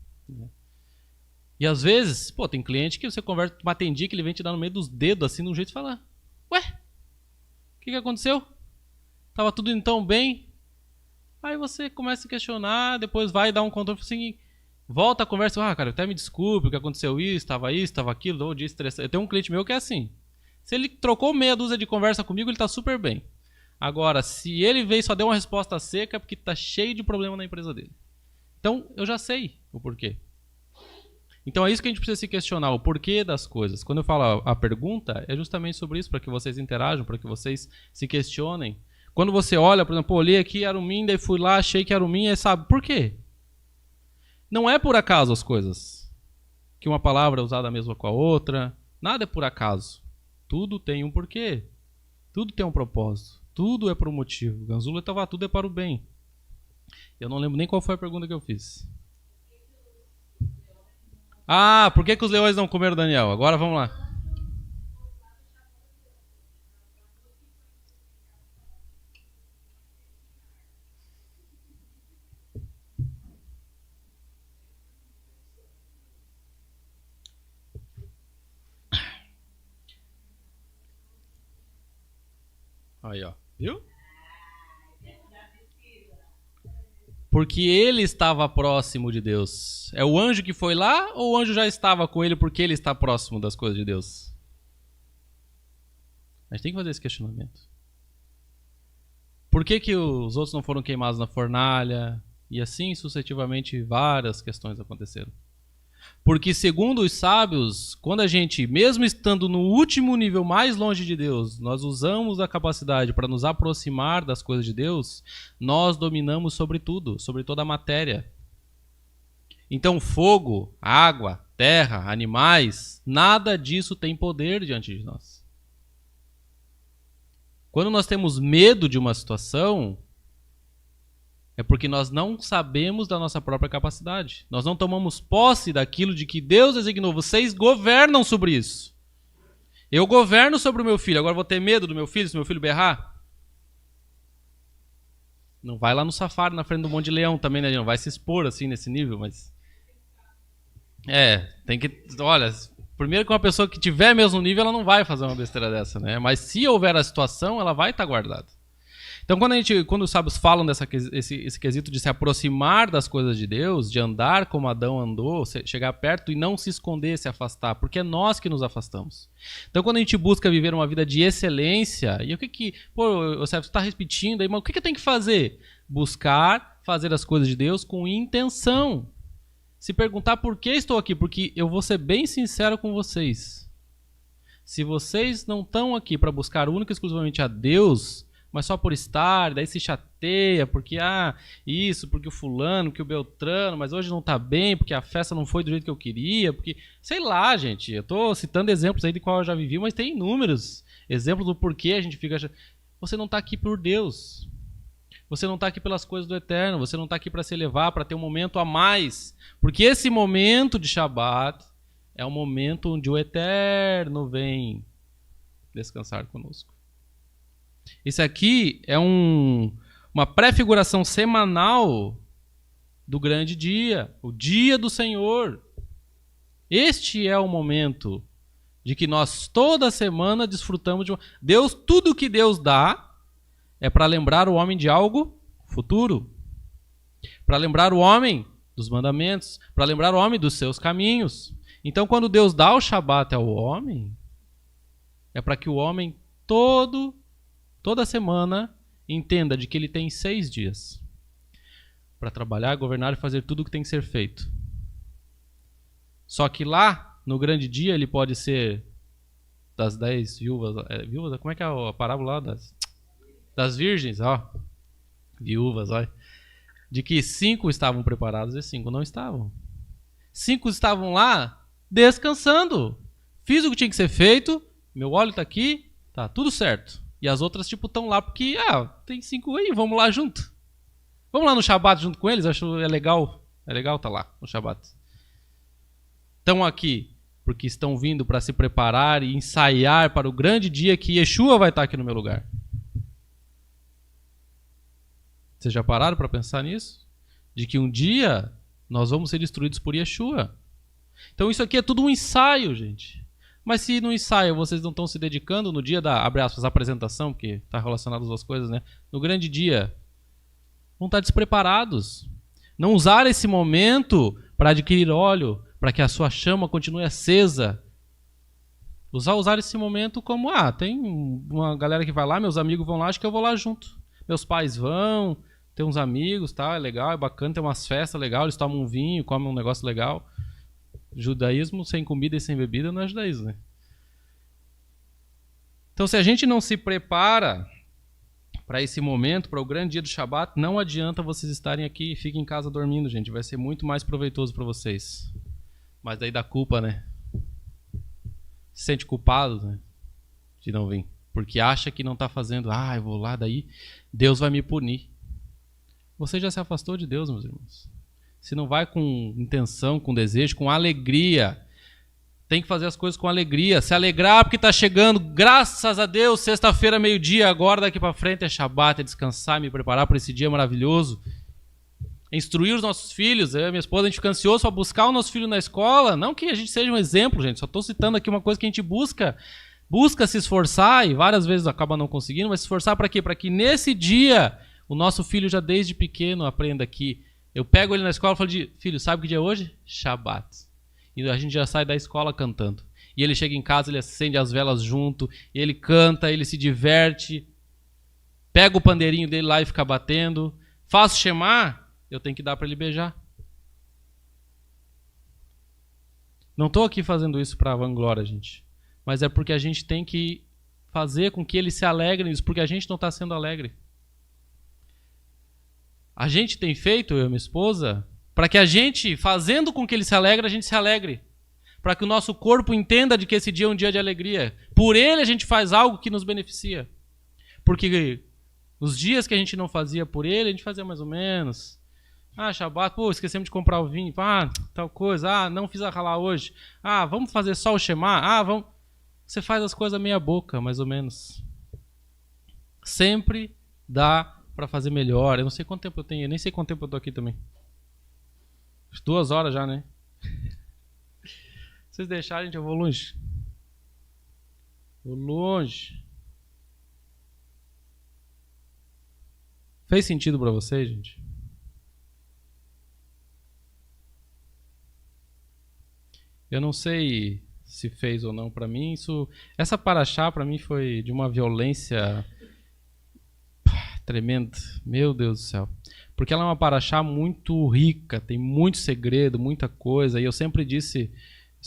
E às vezes, pô, tem cliente que você conversa, tu atendi que ele vem te dar no meio dos dedos, assim, de um jeito de falar. Ué, o que aconteceu? Tava tudo indo tão bem. Aí você começa a questionar, depois vai dar um controle assim, volta a conversa. Cara, até me desculpe, o que aconteceu isso, estava aquilo, todo dia estressado. Eu tenho um cliente meu que é assim. Se ele trocou meia dúzia de conversa comigo, ele tá super bem. Agora, se ele veio e só deu uma resposta seca, é porque tá cheio de problema na empresa dele. Então, eu já sei o porquê. Então é isso que a gente precisa se questionar, o porquê das coisas. Quando eu falo a pergunta, é justamente sobre isso, para que vocês interajam, para que vocês se questionem. Quando você olha, por exemplo, olhei aqui, era um mim, daí fui lá, achei que era um mim, aí sabe, por quê? Não é por acaso as coisas. Que uma palavra é usada mesmo com a outra. Nada é por acaso. Tudo tem um porquê. Tudo tem um propósito. Tudo é por um motivo. Ganzula estava tudo é para o bem. Eu não lembro nem qual foi a pergunta que eu fiz. Por que os leões não comeram Daniel? Agora vamos lá. Aí, ó. Viu? Porque ele estava próximo de Deus. É o anjo que foi lá ou o anjo já estava com ele porque ele está próximo das coisas de Deus? A gente tem que fazer esse questionamento. Por que os outros não foram queimados na fornalha? E assim sucessivamente várias questões aconteceram. Porque segundo os sábios, quando a gente, mesmo estando no último nível mais longe de Deus, nós usamos a capacidade para nos aproximar das coisas de Deus, nós dominamos sobre tudo, sobre toda a matéria. Então fogo, água, terra, animais, nada disso tem poder diante de nós. Quando nós temos medo de uma situação, é porque nós não sabemos da nossa própria capacidade. Nós não tomamos posse daquilo de que Deus designou. Vocês governam sobre isso. Eu governo sobre o meu filho, agora vou ter medo do meu filho se meu filho berrar? Não vai lá no safari na frente do monte de leão também, né? Não vai se expor assim nesse nível, mas... tem que... Olha, primeiro que uma pessoa que tiver mesmo nível, ela não vai fazer uma besteira dessa, né? Mas se houver a situação, ela vai estar guardada. Então, quando os sábios falam esse quesito de se aproximar das coisas de Deus, de andar como Adão andou, chegar perto e não se esconder, se afastar, porque é nós que nos afastamos. Então, quando a gente busca viver uma vida de excelência, e o que você está repetindo aí, mas o que eu tenho que fazer? Buscar fazer as coisas de Deus com intenção. Se perguntar por que estou aqui, porque eu vou ser bem sincero com vocês. Se vocês não estão aqui para buscar única e exclusivamente a Deus, mas só por estar, daí se chateia, porque isso, porque o fulano, porque o Beltrano, mas hoje não tá bem, porque a festa não foi do jeito que eu queria, porque, sei lá, gente, eu tô citando exemplos aí de qual eu já vivi, mas tem inúmeros exemplos do porquê a gente fica... Você não tá aqui por Deus. Você não tá aqui pelas coisas do eterno, você não tá aqui para se elevar, para ter um momento a mais, porque esse momento de Shabat é um momento onde o eterno vem descansar conosco. Isso aqui é uma prefiguração semanal do grande dia, o dia do Senhor. Este é o momento de que nós toda semana desfrutamos de Deus, tudo que Deus dá é para lembrar o homem de algo futuro, para lembrar o homem dos mandamentos, para lembrar o homem dos seus caminhos. Então, quando Deus dá o Shabat ao homem, é para que o homem toda semana entenda de que ele tem 6 dias para trabalhar, governar e fazer tudo o que tem que ser feito. Só que lá, no grande dia, ele pode ser das 10 viúvas. Viúvas? Como é que é a parábola lá? Das virgens, viúvas, de que 5 estavam preparados e 5 não estavam. 5 estavam lá descansando. Fiz o que tinha que ser feito, meu óleo está aqui, tá tudo certo. E as outras, estão lá porque, tem 5 aí, vamos lá junto. Vamos lá no Shabat junto com eles, acho é legal tá lá no Shabat. Estão aqui porque estão vindo para se preparar e ensaiar para o grande dia que Yeshua vai estar aqui no meu lugar. Vocês já pararam para pensar nisso? De que um dia nós vamos ser destruídos por Yeshua. Então isso aqui é tudo um ensaio, gente. Mas se no ensaio vocês não estão se dedicando no dia da, abre aspas, apresentação, porque está relacionado às duas coisas, né? No grande dia, vão estar despreparados. Não usar esse momento para adquirir óleo, para que a sua chama continue acesa. Usar esse momento como, tem uma galera que vai lá, meus amigos vão lá, acho que eu vou lá junto. Meus pais vão, tem uns amigos, tá? É legal, é bacana, tem umas festas legais, eles tomam um vinho, comem um negócio legal. Judaísmo sem comida e sem bebida não é judaísmo, né? Então, se a gente não se prepara para esse momento, para o grande dia do Shabat, não adianta vocês estarem aqui e fiquem em casa dormindo, gente. Vai ser muito mais proveitoso para vocês. Mas daí dá culpa, né? Se sente culpado, né? De não vir. Porque acha que não está fazendo. Eu vou lá, daí Deus vai me punir. Você já se afastou de Deus, meus irmãos. Se não vai com intenção, com desejo, com alegria, tem que fazer as coisas com alegria. Se alegrar porque está chegando, graças a Deus, sexta-feira, meio-dia, agora daqui para frente é Shabat, é descansar, me preparar para esse dia maravilhoso. Instruir os nossos filhos. Eu e minha esposa, a gente fica ansioso para buscar o nosso filho na escola. Não que a gente seja um exemplo, gente. Só estou citando aqui uma coisa que a gente busca se esforçar, e várias vezes acaba não conseguindo, mas se esforçar para quê? Para que nesse dia o nosso filho já desde pequeno aprenda que eu pego ele na escola e falo, filho, sabe que dia é hoje? Shabat. E a gente já sai da escola cantando. E ele chega em casa, ele acende as velas junto, ele canta, ele se diverte, pega o pandeirinho dele lá e fica batendo. Faço Shema, eu tenho que dar para ele beijar. Não estou aqui fazendo isso para vanglória, gente. Mas é porque a gente tem que fazer com que ele se alegre nisso, porque a gente não está sendo alegre. A gente tem feito, eu e minha esposa, para que a gente, fazendo com que ele se alegre, a gente se alegre. Para que o nosso corpo entenda de que esse dia é um dia de alegria. Por ele a gente faz algo que nos beneficia. Porque os dias que a gente não fazia por ele, a gente fazia mais ou menos. Shabat, esquecemos de comprar o vinho. Tal coisa. Não fiz a halá hoje. Vamos fazer só o Shema. Vamos... você faz as coisas meia boca, mais ou menos. Sempre dá para fazer melhor. Eu não sei quanto tempo eu tenho, eu nem sei quanto tempo eu tô aqui também. 2 horas já, né? Se vocês deixarem, gente, eu vou longe. Vou longe. Fez sentido para vocês, gente? Eu não sei se fez ou não para mim. Essa paraxá para mim foi de uma violência tremenda. Meu Deus do céu. Porque ela é uma paraxá muito rica, tem muito segredo, muita coisa. E eu sempre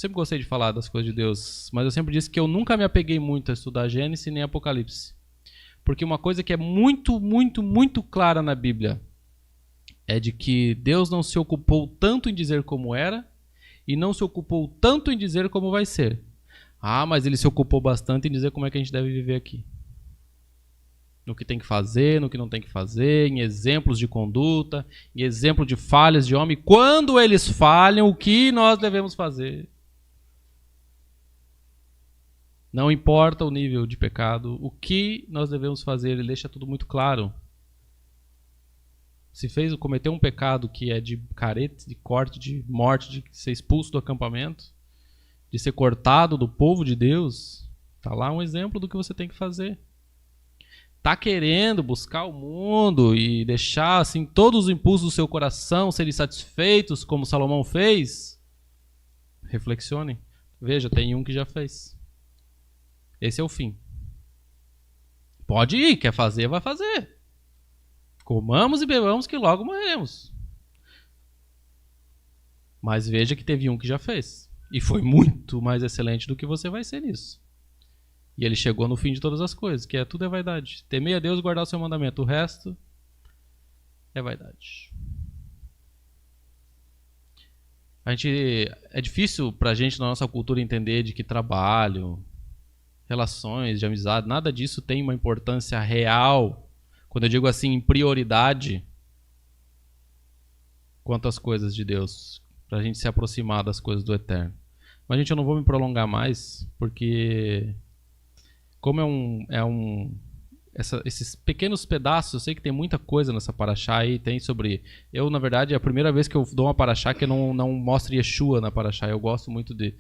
gostei de falar das coisas de Deus, mas eu sempre disse que eu nunca me apeguei muito a estudar Gênesis nem Apocalipse. Porque uma coisa que é muito, muito, muito clara na Bíblia é de que Deus não se ocupou tanto em dizer como era e não se ocupou tanto em dizer como vai ser. Ah, mas ele se ocupou bastante em dizer como é que a gente deve viver aqui. No que tem que fazer, no que não tem que fazer, em exemplos de conduta, em exemplo de falhas de homem. Quando eles falham, o que nós devemos fazer? Não importa o nível de pecado, o que nós devemos fazer, ele deixa tudo muito claro. Se cometeu um pecado que é de carete, de corte, de morte, de ser expulso do acampamento, de ser cortado do povo de Deus, tá lá um exemplo do que você tem que fazer. Tá querendo buscar o mundo e deixar assim todos os impulsos do seu coração serem satisfeitos, como Salomão fez? Reflexione. Veja, tem um que já fez. Esse é o fim. Pode ir, quer fazer, vai fazer. Comamos e bebamos que logo morreremos. Mas veja que teve um que já fez. E foi muito mais excelente do que você vai ser nisso. E ele chegou no fim de todas as coisas, que tudo é vaidade. Temer a Deus e guardar o seu mandamento. O resto é vaidade. É difícil pra gente, na nossa cultura, entender de que trabalho, relações de amizade, nada disso tem uma importância real, quando eu digo assim, em prioridade, quanto às coisas de Deus, pra gente se aproximar das coisas do eterno. Mas, gente, eu não vou me prolongar mais, porque como esses pequenos pedaços, eu sei que tem muita coisa nessa paraxá aí, tem sobre... Eu, na verdade, é a primeira vez que eu dou uma paraxá que eu não mostro Yeshua na paraxá. Eu gosto muito de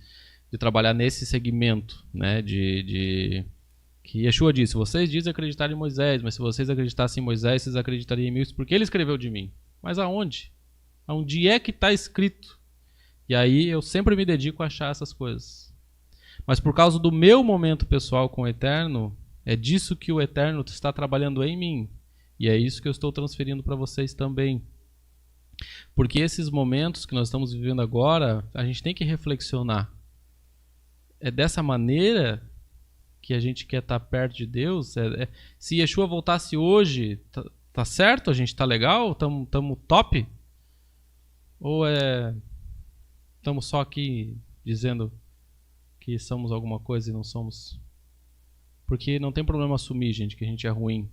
trabalhar nesse segmento, né, que Yeshua disse, vocês dizem acreditar em Moisés, mas se vocês acreditassem em Moisés, vocês acreditariam em mim, porque ele escreveu de mim. Mas aonde? Onde é que está escrito? E aí eu sempre me dedico a achar essas coisas. Mas por causa do meu momento pessoal com o Eterno, é disso que o Eterno está trabalhando em mim. E é isso que eu estou transferindo para vocês também. Porque esses momentos que nós estamos vivendo agora, a gente tem que reflexionar. É dessa maneira que a gente quer estar perto de Deus? Se Yeshua voltasse hoje, tá certo? A gente tá legal? Tamo top? Ou estamos só aqui dizendo que somos alguma coisa e não somos? Porque não tem problema assumir, gente, que a gente é ruim.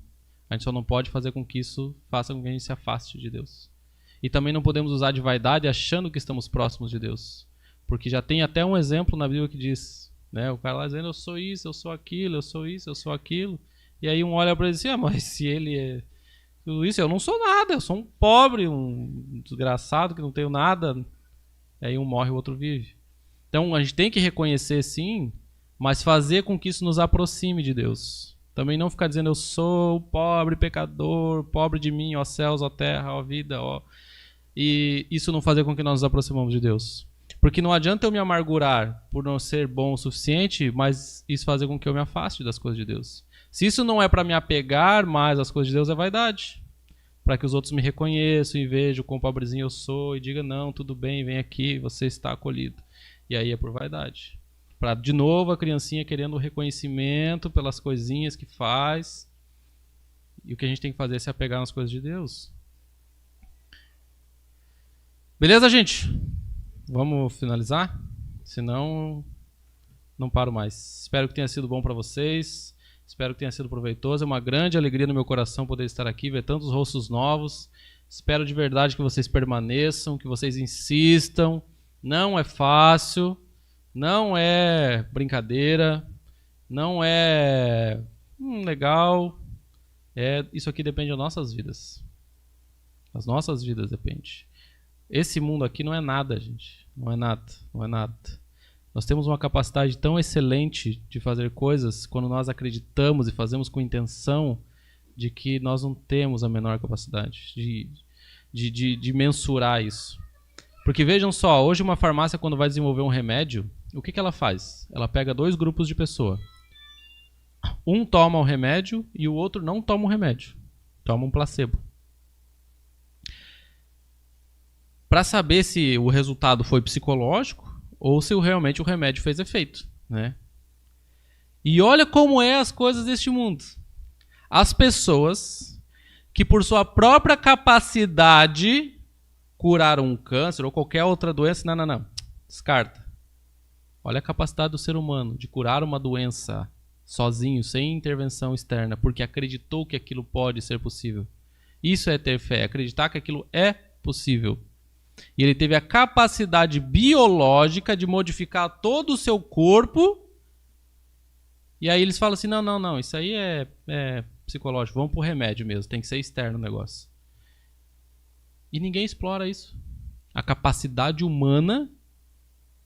A gente só não pode fazer com que isso faça com que a gente se afaste de Deus. E também não podemos usar de vaidade achando que estamos próximos de Deus. Porque já tem até um exemplo na Bíblia que diz, né, o cara lá dizendo, eu sou isso, eu sou aquilo, eu sou isso, eu sou aquilo. E aí um olha para ele e diz, mas se ele é tudo isso, eu não sou nada, eu sou um pobre, um desgraçado que não tenho nada. E aí um morre e o outro vive. Então a gente tem que reconhecer sim, mas fazer com que isso nos aproxime de Deus. Também não ficar dizendo, eu sou pobre, pecador, pobre de mim, ó céus, ó terra, ó vida, ó... E isso não fazer com que nós nos aproximamos de Deus. Porque não adianta eu me amargurar por não ser bom o suficiente, mas isso fazer com que eu me afaste das coisas de Deus. Se isso não é para me apegar mais às coisas de Deus, é vaidade. Para que os outros me reconheçam e vejam quão pobrezinho eu sou e digam, não, tudo bem, vem aqui, você está acolhido. E aí é por vaidade. Para, de novo, a criancinha querendo o reconhecimento pelas coisinhas que faz. E o que a gente tem que fazer é se apegar nas coisas de Deus. Beleza, gente? Vamos finalizar? Senão, não paro mais. Espero que tenha sido bom para vocês. Espero que tenha sido proveitoso. É uma grande alegria no meu coração poder estar aqui, ver tantos rostos novos. Espero de verdade que vocês permaneçam, que vocês insistam. Não é fácil, não é brincadeira. não é legal. Isso aqui depende das nossas vidas. As nossas vidas dependem. Esse mundo aqui não é nada, gente. Não é nada, não é nada. Nós temos uma capacidade tão excelente de fazer coisas quando nós acreditamos e fazemos com intenção de que nós não temos a menor capacidade de mensurar isso. Porque vejam só, hoje uma farmácia quando vai desenvolver um remédio, o que ela faz? Ela pega 2 grupos de pessoa. Um toma o remédio e o outro não toma o remédio. Toma um placebo. Para saber se o resultado foi psicológico ou se realmente o remédio fez efeito, né? E olha como é as coisas deste mundo. As pessoas que por sua própria capacidade curaram um câncer ou qualquer outra doença, não. Descarta. Olha a capacidade do ser humano de curar uma doença sozinho, sem intervenção externa, porque acreditou que aquilo pode ser possível. Isso é ter fé, acreditar que aquilo é possível. E ele teve a capacidade biológica de modificar todo o seu corpo. E aí eles falam assim, não, isso aí é psicológico, vamos pro remédio mesmo, tem que ser externo o negócio. E ninguém explora isso. A capacidade humana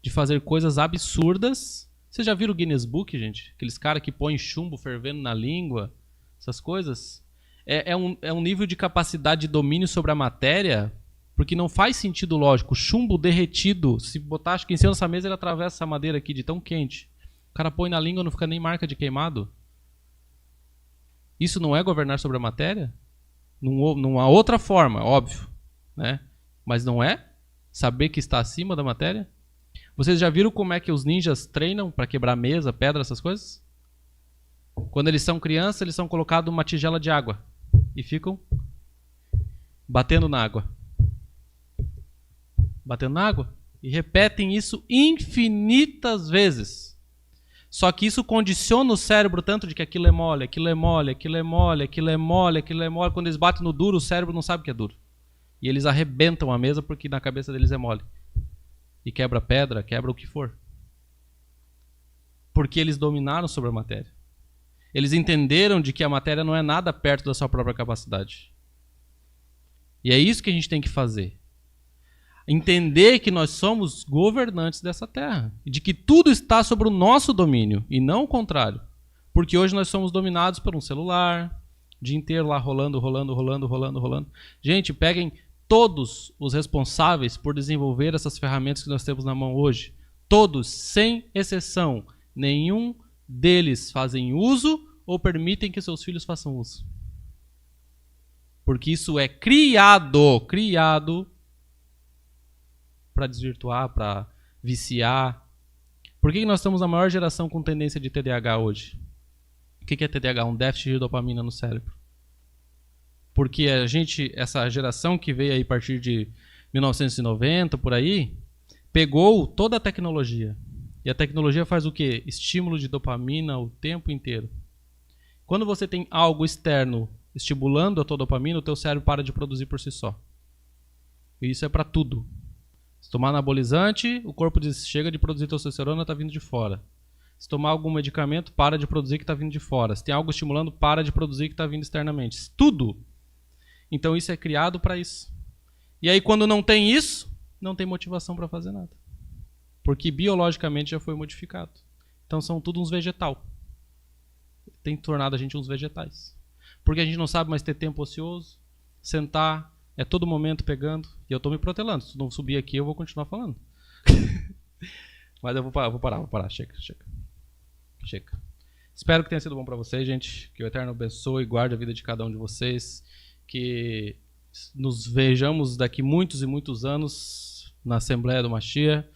de fazer coisas absurdas. Vocês já viram o Guinness Book, gente? Aqueles caras que põem chumbo fervendo na língua, essas coisas. É um nível de capacidade de domínio sobre a matéria, porque não faz sentido lógico. Chumbo derretido, se botar acho que em cima dessa mesa ele atravessa essa madeira aqui de tão quente. O cara põe na língua, não fica nem marca de queimado. Isso não é governar sobre a matéria? Numa outra forma, óbvio, né? Mas não é saber que está acima da matéria? Vocês já viram como é que os ninjas treinam para quebrar mesa, pedra, essas coisas? Quando eles são crianças, eles são colocados numa tigela de água e ficam batendo na água. Batendo na água. E repetem isso infinitas vezes. Só que isso condiciona o cérebro tanto de que aquilo é mole, aquilo é mole, aquilo é mole, aquilo é mole, aquilo é mole. Quando eles batem no duro, o cérebro não sabe o que é duro. E eles arrebentam a mesa porque na cabeça deles é mole. E quebra pedra, quebra o que for. Porque eles dominaram sobre a matéria. Eles entenderam de que a matéria não é nada perto da sua própria capacidade. E é isso que a gente tem que fazer. Entender que nós somos governantes dessa terra. E de que tudo está sobre o nosso domínio. E não o contrário. Porque hoje nós somos dominados por um celular. O dia inteiro lá rolando. Gente, peguem todos os responsáveis por desenvolver essas ferramentas que nós temos na mão hoje. Todos, sem exceção. Nenhum deles fazem uso ou permitem que seus filhos façam uso. Porque isso é criado para desvirtuar, para viciar. Por que nós estamos na maior geração com tendência de TDAH hoje? O que é TDAH? Um déficit de dopamina no cérebro. Porque essa geração que veio aí a partir de 1990, por aí, pegou toda a tecnologia. E a tecnologia faz o quê? Estímulo de dopamina o tempo inteiro. Quando você tem algo externo estimulando a tua dopamina, o teu cérebro para de produzir por si só. E isso é para tudo. Se tomar anabolizante, o corpo diz, chega de produzir testosterona, está vindo de fora. Se tomar algum medicamento, para de produzir que está vindo de fora. Se tem algo estimulando, para de produzir que está vindo externamente. Tudo. Então isso é criado para isso. E aí quando não tem isso, não tem motivação para fazer nada. Porque biologicamente já foi modificado. Então são tudo uns vegetal. Tem tornado a gente uns vegetais. Porque a gente não sabe mais ter tempo ocioso, sentar, é todo momento pegando. E eu estou me protelando. Se não subir aqui, eu vou continuar falando. Mas eu vou parar. Chega. Espero que tenha sido bom para vocês, gente. Que o Eterno abençoe e guarde a vida de cada um de vocês. Que nos vejamos daqui muitos e muitos anos na Assembleia do Mashiach.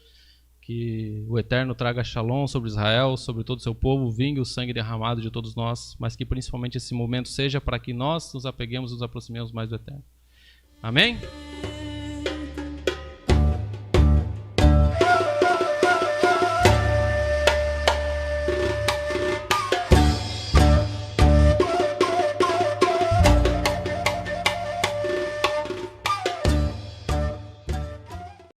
Que o Eterno traga shalom sobre Israel, sobre todo o seu povo, vingue o sangue derramado de todos nós, mas que principalmente esse momento seja para que nós nos apeguemos e nos aproximemos mais do Eterno. Amém?